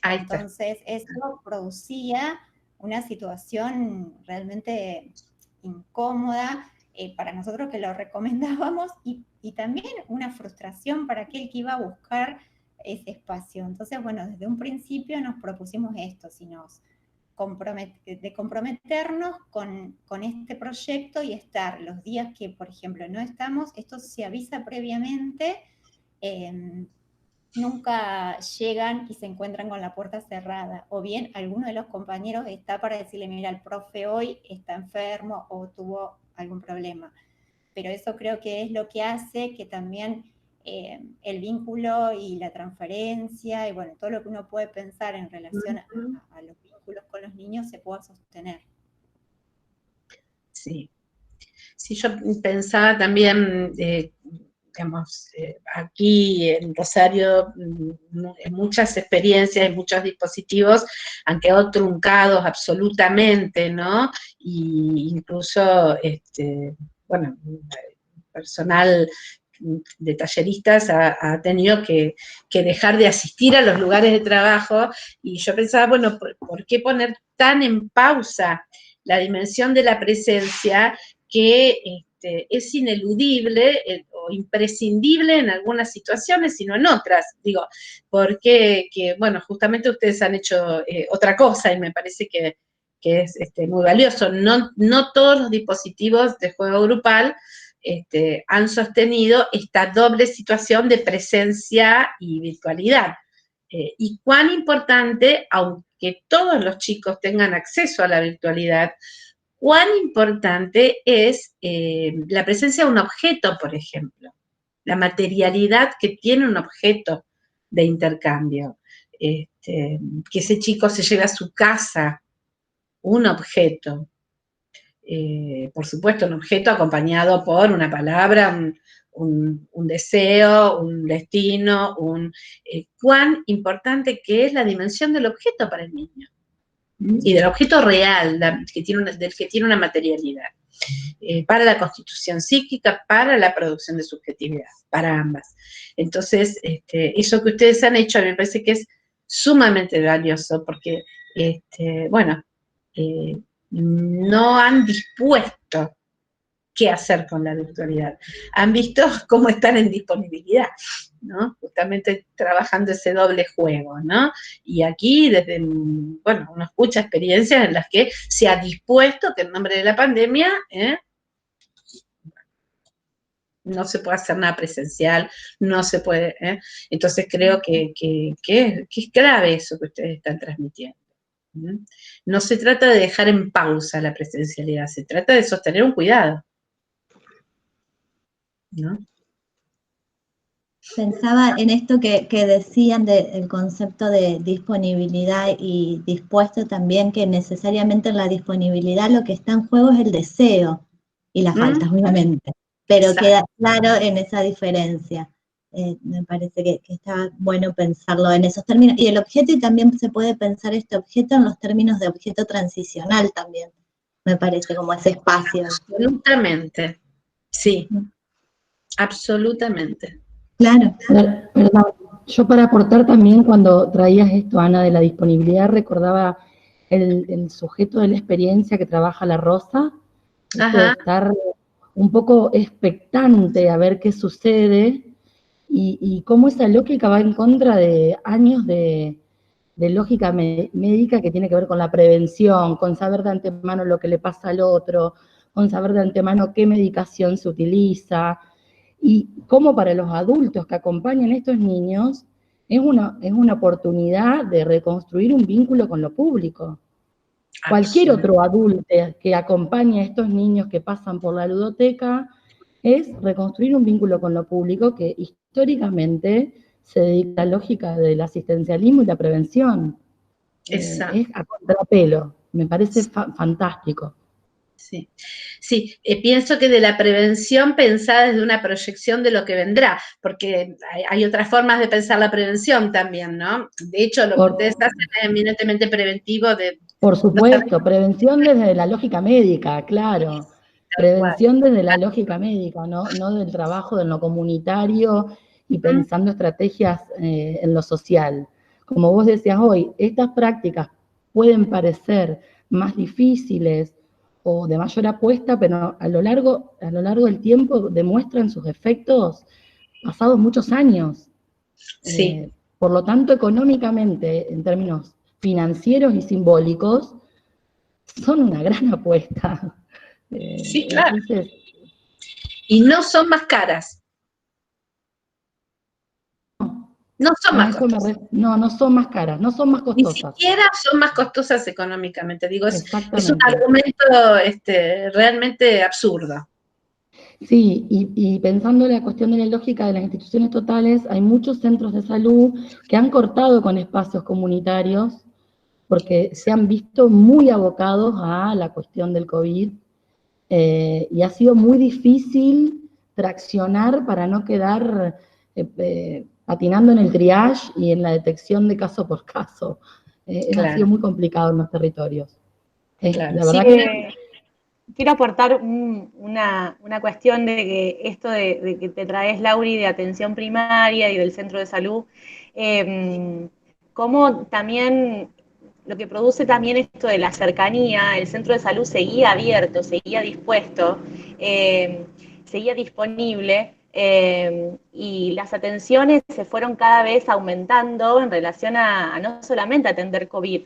Entonces eso producía una situación realmente incómoda para nosotros que lo recomendábamos, y también una frustración para aquel que iba a buscar ese espacio. Entonces, bueno, desde un principio nos propusimos esto, de comprometernos con este proyecto y estar los días que, por ejemplo, no estamos, esto se avisa previamente, nunca llegan y se encuentran con la puerta cerrada, o bien alguno de los compañeros está para decirle, mira, el profe hoy está enfermo o tuvo algún problema. Pero eso creo que es lo que hace que también el vínculo y la transferencia, y bueno, todo lo que uno puede pensar en relación a los vínculos con los niños se pueda sostener. Sí. Sí, yo pensaba también, digamos, aquí en Rosario, en muchas experiencias, en muchos dispositivos han quedado truncados absolutamente, ¿no? Y incluso, bueno, personal de talleristas ha tenido que dejar de asistir a los lugares de trabajo, y yo pensaba, bueno, ¿por qué poner tan en pausa la dimensión de la presencia que es ineludible o imprescindible en algunas situaciones, sino en otras? Digo, porque, bueno, justamente ustedes han hecho otra cosa, y me parece que es muy valioso. No todos los dispositivos de juego grupal han sostenido esta doble situación de presencia y virtualidad. Y cuán importante, aunque todos los chicos tengan acceso a la virtualidad, cuán importante es la presencia de un objeto, por ejemplo, la materialidad que tiene un objeto de intercambio, que ese chico se lleve a su casa un objeto, por supuesto un objeto acompañado por una palabra, un deseo, un destino, cuán importante que es la dimensión del objeto para el niño. Y del objeto real, del que tiene una materialidad, para la constitución psíquica, para la producción de subjetividad, para ambas. Entonces, eso que ustedes han hecho a mí me parece que es sumamente valioso, porque, bueno, no han dispuesto qué hacer con la virtualidad, han visto cómo están en disponibilidad, ¿no? Justamente trabajando ese doble juego, ¿no? Y aquí, bueno, uno escucha experiencias en las que se ha dispuesto que en nombre de la pandemia, no se puede hacer nada presencial, no se puede, entonces creo que es grave eso que ustedes están transmitiendo. No se trata de dejar en pausa la presencialidad, se trata de sostener un cuidado, ¿no? Pensaba en esto que decían del concepto de disponibilidad, y dispuesto también, que necesariamente en la disponibilidad lo que está en juego es el deseo y la falta, obviamente, pero exacto, queda claro en esa diferencia. Me parece que está bueno pensarlo en esos términos. Y el objeto, y también se puede pensar este objeto en los términos de objeto transicional también, me parece, como ese espacio. Absolutamente, sí, absolutamente. Claro. Perdón, yo para aportar también, cuando traías esto, Ana, de la disponibilidad, recordaba el sujeto de la experiencia que trabaja la Rosa, esto de estar un poco expectante a ver qué sucede, y cómo esa lógica va en contra de años de lógica médica que tiene que ver con la prevención, con saber de antemano lo que le pasa al otro, con saber de antemano qué medicación se utiliza, y cómo para los adultos que acompañan a estos niños es una oportunidad de reconstruir un vínculo con lo público. Cualquier otro adulto que acompañe a estos niños que pasan por la ludoteca es reconstruir un vínculo con lo público que históricamente se dedica a la lógica del asistencialismo y la prevención. Es a contrapelo, me parece fantástico. Sí, sí, pienso que de la prevención pensada desde una proyección de lo que vendrá, porque hay otras formas de pensar la prevención también, ¿no? De hecho, lo que ustedes hacen es eminentemente preventivo. Por supuesto, prevención desde la lógica médica, claro. Prevención desde la lógica médica, no del trabajo de lo comunitario y pensando estrategias en lo social. Como vos decías hoy, estas prácticas pueden parecer más difíciles o de mayor apuesta, pero a lo largo del tiempo demuestran sus efectos pasados muchos años. Sí. Por lo tanto, económicamente, en términos financieros y simbólicos, son una gran apuesta. Sí, claro. Entonces, y no son más caras. No son más costosas. No son más caras, no son más costosas. Ni siquiera son más costosas económicamente. Digo, es un Exactamente. argumento realmente absurdo. Sí, y pensando en la cuestión de la lógica de las instituciones totales, hay muchos centros de salud que han cortado con espacios comunitarios porque se han visto muy abocados a la cuestión del COVID, y ha sido muy difícil traccionar para no quedar patinando en el triage y en la detección de caso por caso. Claro. Ha sido muy complicado en los territorios. Claro. La verdad quiero aportar una cuestión de que esto de que te traes, Lauri, de atención primaria y del centro de salud, cómo también lo que produce también esto de la cercanía, el centro de salud seguía abierto, seguía dispuesto, seguía disponible, y las atenciones se fueron cada vez aumentando en relación a no solamente atender COVID,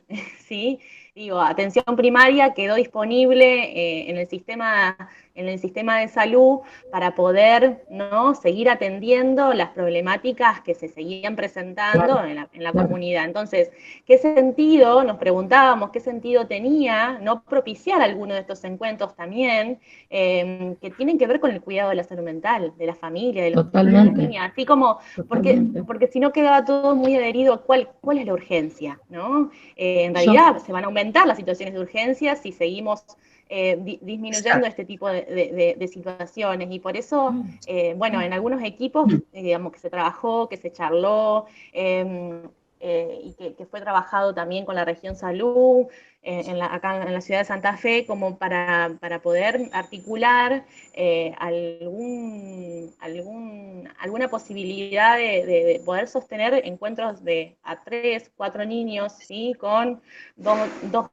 ¿sí? Digo, atención primaria quedó disponible en el sistema de salud para poder, ¿no?, seguir atendiendo las problemáticas que se seguían presentando en la comunidad. Entonces, ¿qué sentido, nos preguntábamos, qué sentido tenía no propiciar alguno de estos encuentros también que tienen que ver con el cuidado de la salud mental, de la familia, de los niños, de las niñas? Así como, porque si no quedaba todo muy adherido a cuál es la urgencia, ¿no? En realidad se van a aumentar las situaciones de urgencia si seguimos disminuyendo este tipo de situaciones, y por eso, bueno, en algunos equipos, digamos, que se trabajó, que se charló, y que fue trabajado también con la región salud, acá en la ciudad de Santa Fe, como para poder articular alguna posibilidad de poder sostener encuentros a 3, 4 niños, ¿sí?, con 2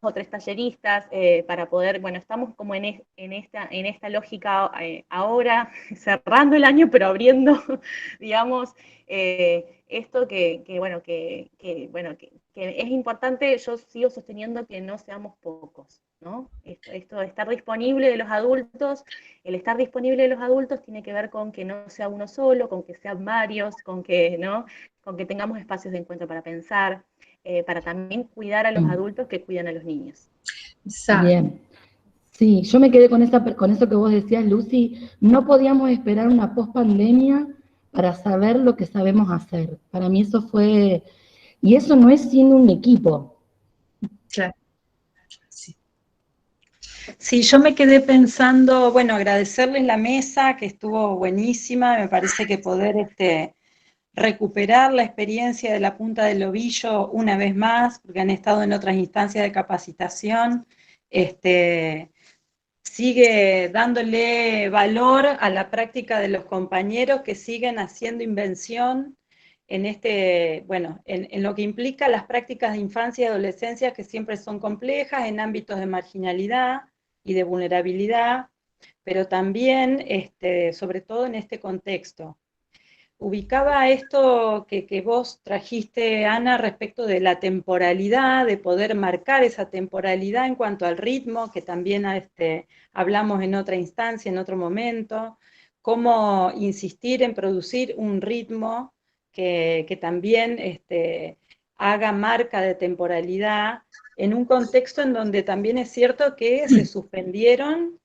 o 3 talleristas, para poder, bueno, estamos como en esta lógica ahora, cerrando el año, pero abriendo, digamos, esto que es importante. Yo sigo sosteniendo que no seamos pocos, ¿no? Esto de estar disponible de los adultos, el estar disponible de los adultos tiene que ver con que no sea uno solo, con que sean varios, con que tengamos espacios de encuentro para pensar, para también cuidar a los adultos que cuidan a los niños. Bien. Sí, yo me quedé con eso que vos decías, Lucy. No podíamos esperar una pospandemia para saber lo que sabemos hacer. Para mí eso fue, y eso no es sin un equipo. Claro. Sí, yo me quedé pensando, bueno, agradecerles la mesa, que estuvo buenísima. Me parece que poder recuperar la experiencia de la Punta del Ovillo una vez más, porque han estado en otras instancias de capacitación, sigue dándole valor a la práctica de los compañeros que siguen haciendo invención en bueno, en lo que implica las prácticas de infancia y adolescencia, que siempre son complejas en ámbitos de marginalidad y de vulnerabilidad, pero también, sobre todo en este contexto. Ubicaba esto que vos trajiste, Ana, respecto de la temporalidad, de poder marcar esa temporalidad en cuanto al ritmo, que también hablamos en otra instancia, en otro momento, cómo insistir en producir un ritmo que también haga marca de temporalidad en un contexto en donde también es cierto que se suspendieron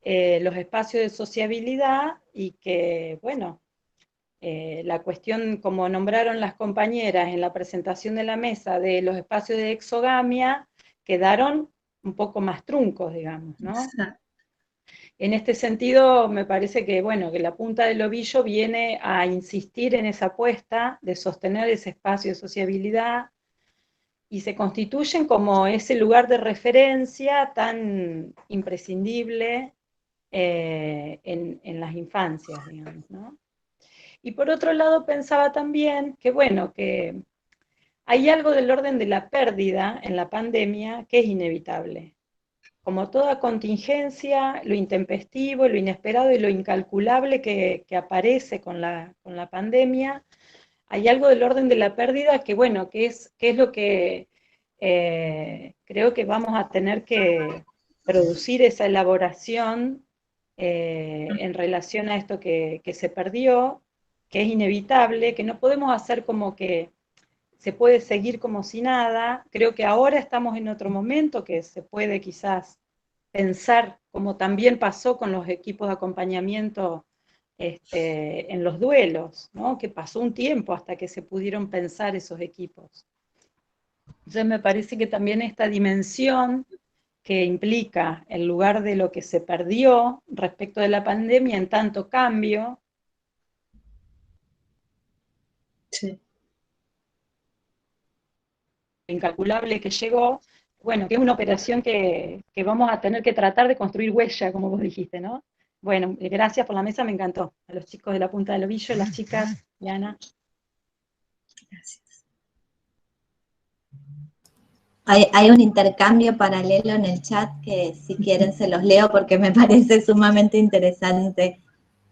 los espacios de sociabilidad y que, bueno, la cuestión, como nombraron las compañeras en la presentación de la mesa, de los espacios de exogamia, quedaron un poco más truncos, digamos, ¿no? Exacto. En este sentido, me parece que, bueno, que la punta del ovillo viene a insistir en esa apuesta de sostener ese espacio de sociabilidad y se constituyen como ese lugar de referencia tan imprescindible en las infancias, digamos, ¿no? Y por otro lado pensaba también que, bueno, que hay algo del orden de la pérdida en la pandemia que es inevitable. Como toda contingencia, lo intempestivo, lo inesperado y lo incalculable que aparece con la pandemia, hay algo del orden de la pérdida que, bueno, que es lo que creo que vamos a tener que producir esa elaboración en relación a esto que se perdió, que es inevitable, que no podemos hacer como que se puede seguir como si nada. Creo que ahora estamos en otro momento que se puede quizás pensar, como también pasó con los equipos de acompañamiento en los duelos, ¿no? Que pasó un tiempo hasta que se pudieron pensar esos equipos. Entonces me parece que también esta dimensión que implica el lugar de lo que se perdió respecto de la pandemia en tanto cambio. Sí. Incalculable que llegó, bueno, que es una operación que vamos a tener que tratar de construir huella, como vos dijiste, ¿no? Bueno, gracias por la mesa, me encantó. A los chicos de la punta del ovillo, las chicas, y Ana. Gracias. Hay un intercambio paralelo en el chat que si quieren se los leo porque me parece sumamente interesante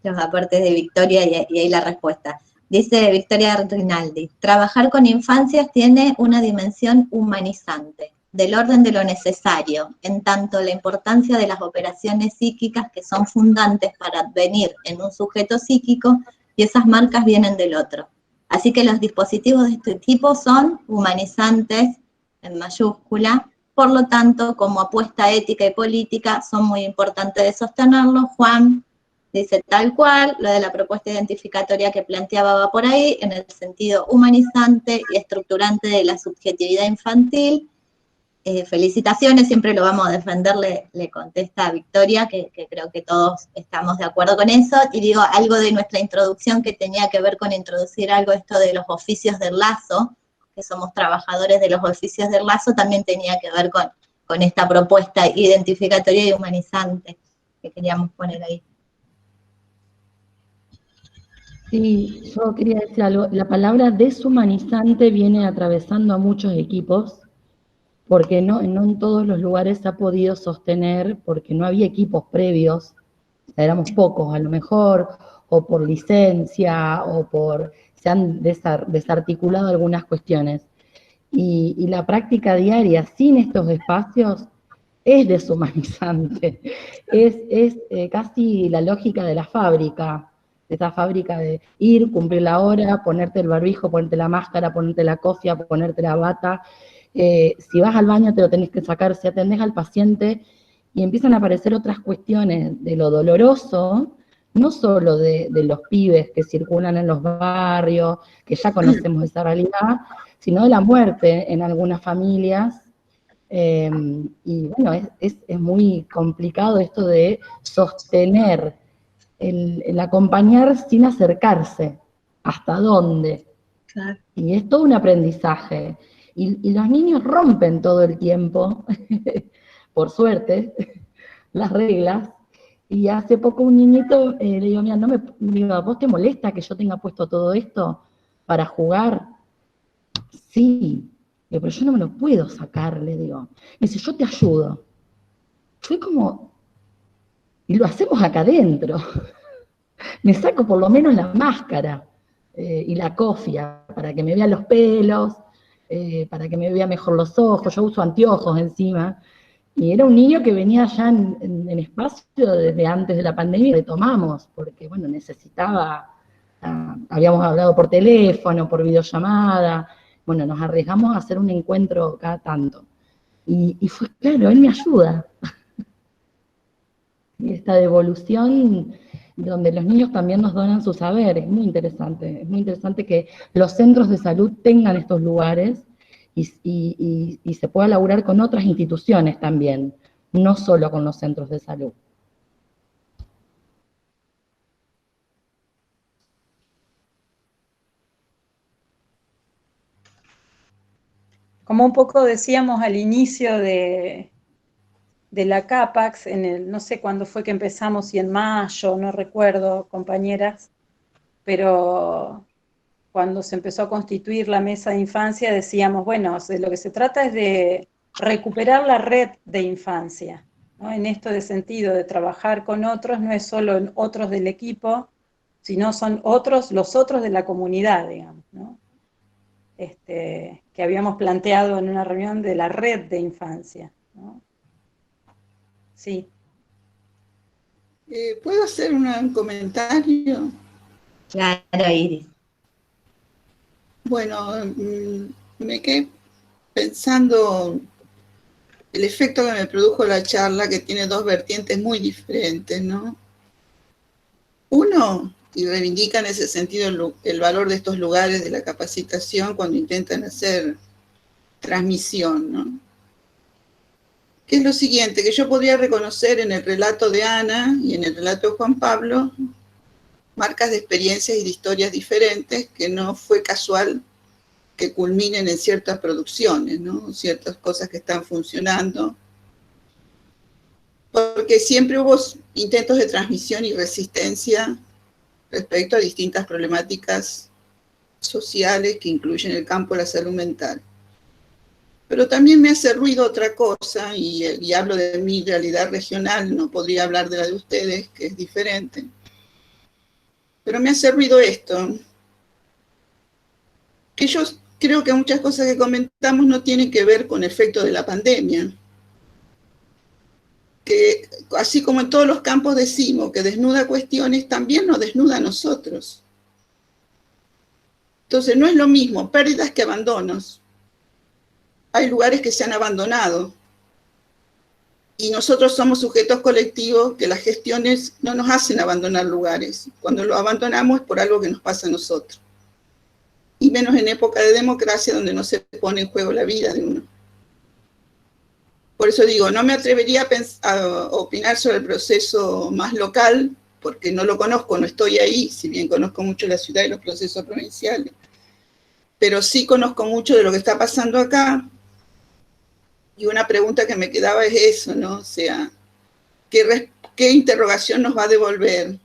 los aportes de Victoria y ahí la respuesta. Dice Victoria Rinaldi, trabajar con infancias tiene una dimensión humanizante, del orden de lo necesario, en tanto la importancia de las operaciones psíquicas que son fundantes para advenir en un sujeto psíquico y esas marcas vienen del otro. Así que los dispositivos de este tipo son humanizantes, en mayúscula, por lo tanto, como apuesta ética y política, son muy importantes de sostenerlo. Juan dice tal cual, lo de la propuesta identificatoria que planteaba va por ahí, en el sentido humanizante y estructurante de la subjetividad infantil. Felicitaciones, siempre lo vamos a defender, le contesta a Victoria, que creo que todos estamos de acuerdo con eso, y digo algo de nuestra introducción que tenía que ver con introducir algo esto de los oficios del lazo, que somos trabajadores de los oficios del lazo, también tenía que ver con esta propuesta identificatoria y humanizante que queríamos poner ahí. Sí, yo quería decir algo. La palabra deshumanizante viene atravesando a muchos equipos, porque no en todos los lugares se ha podido sostener, porque no había equipos previos, éramos pocos a lo mejor, o por licencia, o se han desarticulado algunas cuestiones. Y la práctica diaria sin estos espacios es deshumanizante, es casi la lógica de la fábrica, esa fábrica de ir, cumplir la hora, ponerte el barbijo, ponerte la máscara, ponerte la cofia, ponerte la bata. Si vas al baño te lo tenés que sacar, si atendés al paciente, y empiezan a aparecer otras cuestiones de lo doloroso, no solo de los pibes que circulan en los barrios, que ya conocemos esa realidad, sino de la muerte en algunas familias. Y bueno, es muy complicado esto de sostener el acompañar sin acercarse. ¿Hasta dónde? Claro. Y es todo un aprendizaje. Y los niños rompen todo el tiempo, por suerte, las reglas. Y hace poco un niñito le digo, mira, digo, ¿vos te molesta que yo tenga puesto todo esto para jugar? Sí, digo, pero yo no me lo puedo sacar, le digo. Me dice, yo te ayudo. Fue como, y lo hacemos acá adentro. Me saco por lo menos la máscara y la cofia para que me vean los pelos, para que me vea mejor los ojos. Yo uso anteojos encima. Y era un niño que venía ya en espacio desde antes de la pandemia y retomamos, porque bueno, necesitaba, habíamos hablado por teléfono, por videollamada, bueno, nos arriesgamos a hacer un encuentro cada tanto. Y fue claro, él me ayuda. Y esta devolución donde los niños también nos donan su saber, es muy interesante que los centros de salud tengan estos lugares y se pueda laburar con otras instituciones también, no solo con los centros de salud. Como un poco decíamos al inicio de la CAPAX, no sé cuándo fue que empezamos, si en mayo, no recuerdo, compañeras, pero cuando se empezó a constituir la mesa de infancia decíamos, bueno, de lo que se trata es de recuperar la red de infancia, ¿no? En esto de sentido de trabajar con otros, no es solo en otros del equipo, sino son los otros de la comunidad, digamos, ¿no? Que habíamos planteado en una reunión de la red de infancia, ¿no? Sí. ¿Puedo hacer un comentario? Claro, Iris. Bueno, me quedé pensando el efecto que me produjo la charla, que tiene dos vertientes muy diferentes, ¿no? Uno, y reivindica en ese sentido el valor de estos lugares de la capacitación cuando intentan hacer transmisión, ¿no? Que es lo siguiente, que yo podría reconocer en el relato de Ana y en el relato de Juan Pablo marcas de experiencias y de historias diferentes, que no fue casual que culminen en ciertas producciones, ¿no? Ciertas cosas que están funcionando, porque siempre hubo intentos de transmisión y resistencia respecto a distintas problemáticas sociales que incluyen el campo de la salud mental. Pero también me hace ruido otra cosa, y hablo de mi realidad regional, no podría hablar de la de ustedes, que es diferente. Pero me hace ruido esto, que yo creo que muchas cosas que comentamos no tienen que ver con el efecto de la pandemia. Que así como en todos los campos decimos que desnuda cuestiones, también nos desnuda a nosotros. Entonces no es lo mismo pérdidas que abandonos. Hay lugares que se han abandonado y nosotros somos sujetos colectivos que las gestiones no nos hacen abandonar lugares. Cuando lo abandonamos es por algo que nos pasa a nosotros. Y menos en época de democracia donde no se pone en juego la vida de uno. Por eso digo, no me atrevería a opinar sobre el proceso más local, porque no lo conozco, no estoy ahí, si bien conozco mucho la ciudad y los procesos provinciales. Pero sí conozco mucho de lo que está pasando acá. Y una pregunta que me quedaba es eso, ¿no? O sea, ¿qué interrogación nos va a devolver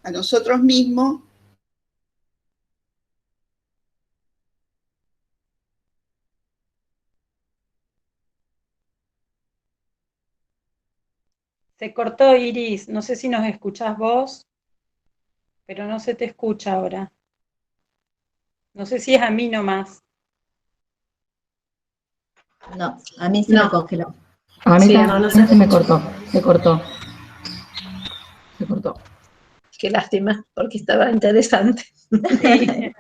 a nosotros mismos? Se cortó, Iris, no sé si nos escuchás vos, pero no se te escucha ahora. No sé si es a mí nomás. No, a mí se me congeló. A mí Sí, también no sé. se me cortó. Qué lástima, porque estaba interesante. Sí.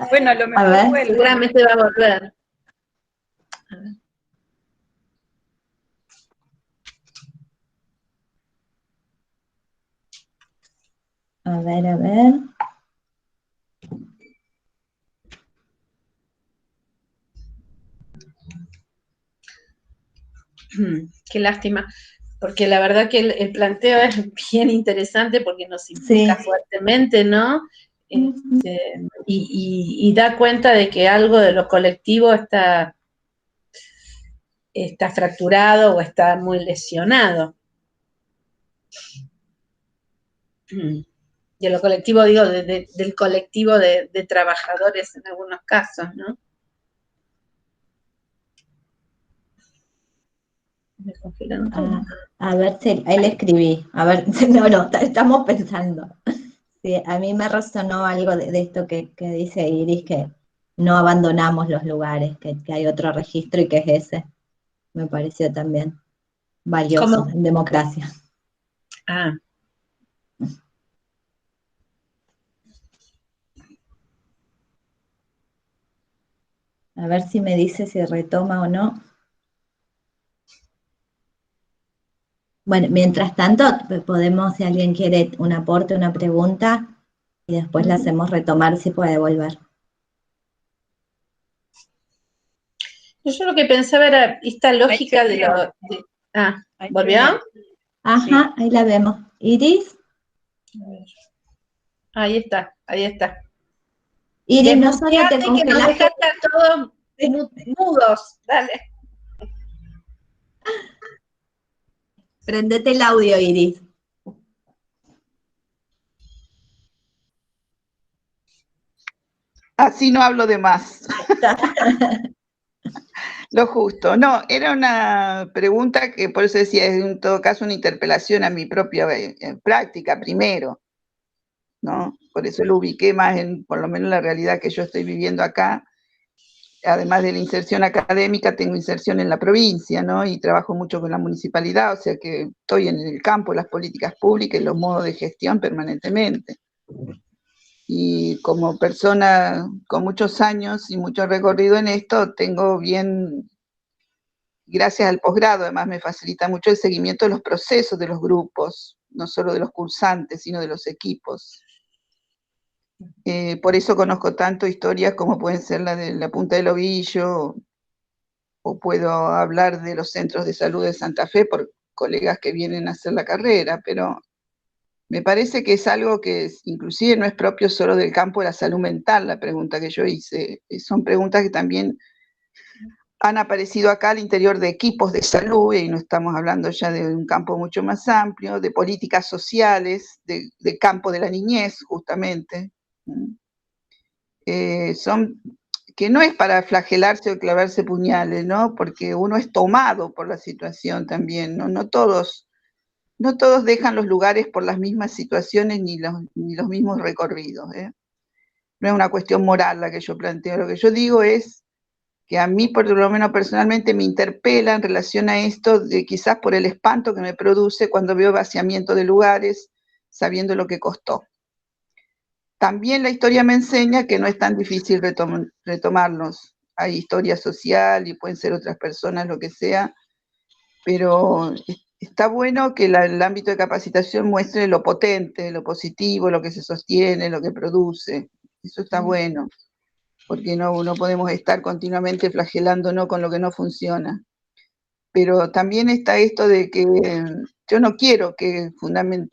Bueno, a lo mejor ver. vuelve. Seguramente va a volver. A ver, a ver. Qué lástima, porque la verdad que el planteo es bien interesante porque nos implica Sí. fuertemente, ¿no? Y da cuenta de que algo de lo colectivo está fracturado o está muy lesionado. De lo colectivo, digo, del colectivo de trabajadores en algunos casos, ¿no? Me congelaron todo. A ver si ahí le escribí. A ver, no, estamos pensando. Sí, a mí me resonó algo de esto que dice Iris, que no abandonamos los lugares, que hay otro registro y que es ese. Me pareció también valioso ¿Cómo? en democracia. Ah. A ver si me dice si retoma o no. Bueno, mientras tanto, podemos, si alguien quiere un aporte, una pregunta, y después la hacemos retomar si puede volver. Yo lo que pensaba era esta lógica de lo... ¿volvió? Ajá, ahí la vemos. ¿Iris? Ahí está, ahí está. Iris, no solo te que nos congelaste. dejaste todos mudos, dale. Prendete el audio, Iris. Así no hablo de más. Lo justo. No, era una pregunta que por eso decía, es en todo caso una interpelación a mi propia práctica primero, ¿no? Por eso lo ubiqué más en, por lo menos, la realidad que yo estoy viviendo acá. Además de la inserción académica, tengo inserción en la provincia, ¿no? Y trabajo mucho con la municipalidad, o sea que estoy en el campo de las políticas públicas y los modos de gestión permanentemente. Y como persona con muchos años y mucho recorrido en esto, tengo bien, gracias al posgrado, además me facilita mucho el seguimiento de los procesos de los grupos, no solo de los cursantes, sino de los equipos. Por eso conozco tanto historias como pueden ser la de la Punta del Ovillo, o puedo hablar de los centros de salud de Santa Fe por colegas que vienen a hacer la carrera, pero me parece que es algo que inclusive no es propio solo del campo de la salud mental, la pregunta que yo hice. Son preguntas que también han aparecido acá al interior de equipos de salud, y no estamos hablando ya de un campo mucho más amplio, de políticas sociales, de campo de la niñez, justamente. Son que no es para flagelarse o clavarse puñales, ¿no? Porque uno es tomado por la situación también, ¿no? No todos dejan los lugares por las mismas situaciones ni los mismos recorridos, ¿eh? No es una cuestión moral la que yo planteo, lo que yo digo es que a mí, por lo menos personalmente, me interpela en relación a esto, de quizás por el espanto que me produce cuando veo vaciamiento de lugares, sabiendo lo que costó. También la historia me enseña que no es tan difícil retomarlos. Hay historia social y pueden ser otras personas, lo que sea, pero está bueno que el ámbito de capacitación muestre lo potente, lo positivo, lo que se sostiene, lo que produce. Eso está bueno, porque no podemos estar continuamente flagelándonos con lo que no funciona. Pero también está esto de que yo no quiero que fundamentemos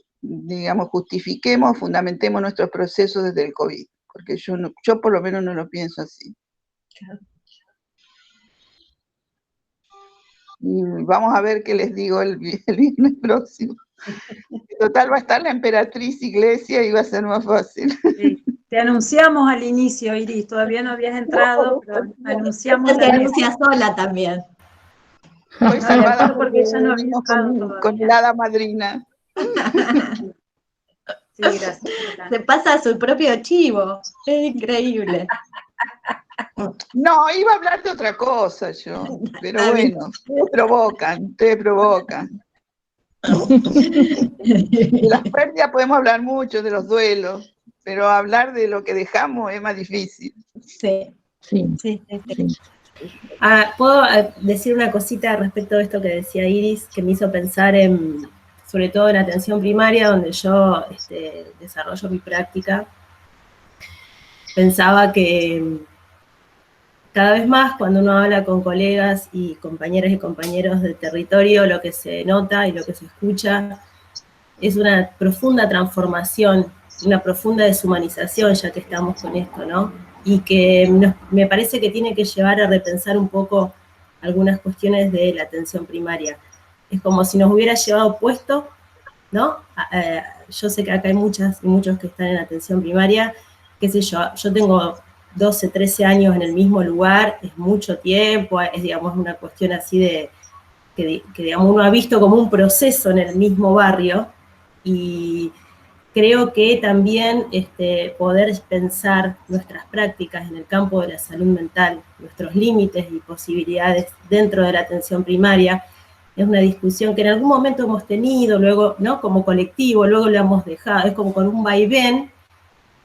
nuestros procesos desde el COVID, porque yo por lo menos no lo pienso así. Claro. Y vamos a ver qué les digo el viernes próximo. Total, va a estar la emperatriz Iglesia y va a ser más fácil. Sí. Te anunciamos al inicio, Iris, todavía no habías entrado, pero anunciamos. Te anuncia sola también. Estoy salvada porque ya no venimos con el hada madrina. Sí, gracias. Se pasa a su propio chivo. Es increíble. No, iba a hablar de otra cosa yo, pero bueno, ustedes provocan. De las pérdidas podemos hablar mucho, de los duelos, pero hablar de lo que dejamos es más difícil. Sí. ¿Puedo decir una cosita respecto de esto que decía Iris, que me hizo pensar sobre todo en atención primaria, donde yo desarrollo mi práctica? Pensaba que cada vez más cuando uno habla con colegas y compañeras y compañeros del territorio, lo que se nota y lo que se escucha es una profunda transformación, una profunda deshumanización, ya que estamos con esto, ¿no? Y que me parece que tiene que llevar a repensar un poco algunas cuestiones de la atención primaria. Es como si nos hubiera llevado puesto ¿no? Yo sé que acá hay muchas y muchos que están en atención primaria, qué sé yo tengo 12, 13 años en el mismo lugar, es mucho tiempo, es, digamos, una cuestión así de, que digamos, uno ha visto como un proceso en el mismo barrio, y creo que también poder pensar nuestras prácticas en el campo de la salud mental, nuestros límites y posibilidades dentro de la atención primaria, es una discusión que en algún momento hemos tenido, luego, ¿no? Como colectivo, luego la hemos dejado, es como con un vaivén,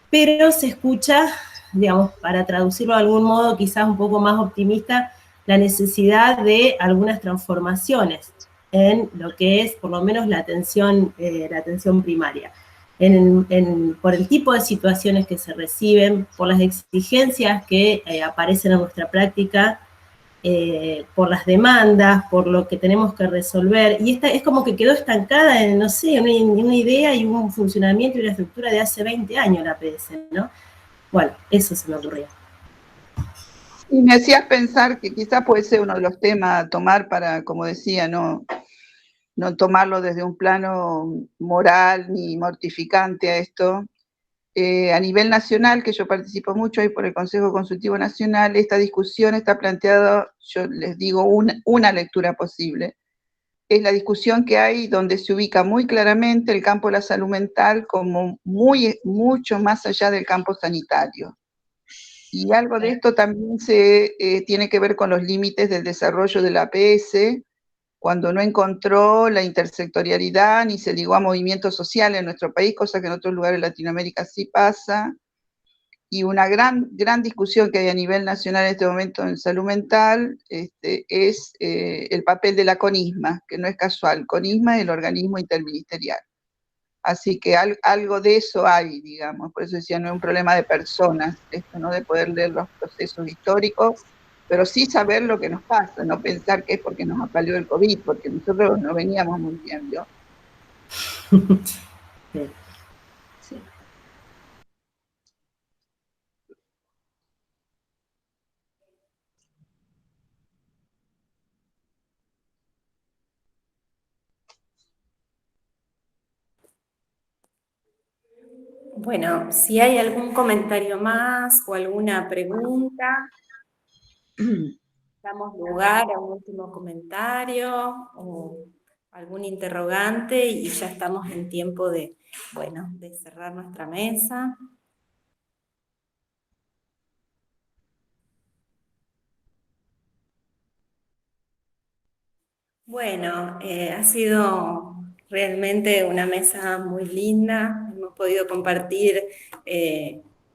pero se escucha, digamos, para traducirlo de algún modo quizás un poco más optimista, la necesidad de algunas transformaciones en lo que es, por lo menos, la atención primaria. Por el tipo de situaciones que se reciben, por las exigencias que aparecen en nuestra práctica, por las demandas, por lo que tenemos que resolver, y esta es como que quedó estancada en, no sé, una idea y un funcionamiento y una estructura de hace 20 años la PS, ¿no? Bueno, eso se me ocurrió. Y me hacías pensar que quizás puede ser uno de los temas a tomar para, como decía, no tomarlo desde un plano moral ni mortificante a esto. A nivel nacional, que yo participo mucho ahí por el Consejo Consultivo Nacional, esta discusión está planteada, yo les digo, una lectura posible. Es la discusión que hay donde se ubica muy claramente el campo de la salud mental como mucho más allá del campo sanitario. Y algo de esto también tiene que ver con los límites del desarrollo de la APS, cuando no encontró la intersectorialidad ni se ligó a movimientos sociales en nuestro país, cosa que en otros lugares de Latinoamérica sí pasa. Y una gran discusión que hay a nivel nacional en este momento en salud mental es el papel de la CONISMA, que no es casual. CONISMA es el organismo interministerial. Así que algo de eso hay, digamos. Por eso decía, no es un problema de personas, esto, ¿no? De poder leer los procesos históricos, pero sí saber lo que nos pasa, no pensar que es porque nos apaleó el COVID, porque nosotros no veníamos muy bien, ¿yo? Sí. Bueno, si hay algún comentario más o alguna pregunta, damos lugar a un último comentario o algún interrogante y ya estamos en tiempo de cerrar nuestra mesa. Bueno, ha sido realmente una mesa muy linda. Hemos podido compartir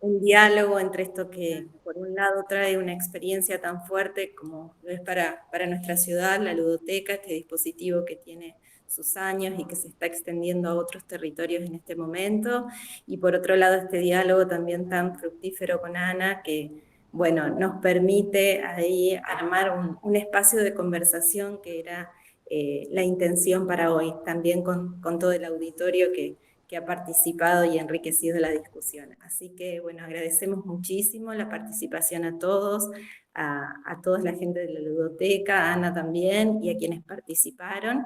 un diálogo entre esto que, por un lado, trae una experiencia tan fuerte como lo es para nuestra ciudad, la ludoteca, este dispositivo que tiene sus años y que se está extendiendo a otros territorios en este momento. Y por otro lado, este diálogo también tan fructífero con Ana, que bueno, nos permite ahí armar un espacio de conversación que era la intención para hoy, también con todo el auditorio que ha participado y enriquecido la discusión. Así que, bueno, agradecemos muchísimo la participación a todos, a toda la gente de la ludoteca, a Ana también, y a quienes participaron.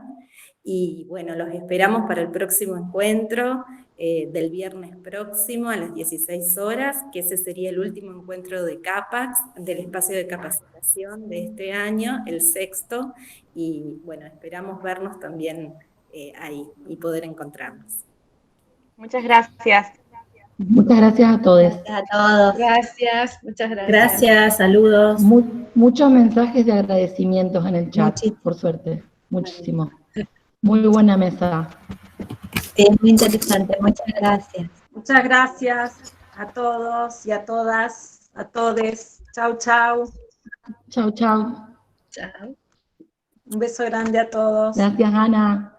Y bueno, los esperamos para el próximo encuentro del viernes próximo a las 16 horas, que ese sería el último encuentro de CAPAX, del espacio de capacitación de este año, el 6º, y bueno, esperamos vernos también ahí y poder encontrarnos. Muchas gracias. Muchas gracias a todos. Gracias a todos. Gracias, muchas gracias. Gracias, saludos. Muchos mensajes de agradecimientos en el chat, por suerte. Muchísimo. Muy buena mesa. Sí, muy interesante. Muchas gracias. Muchas gracias a todos y a todas, a todes. Chau, chau. Chau, chau. Chao. Un beso grande a todos. Gracias, Ana.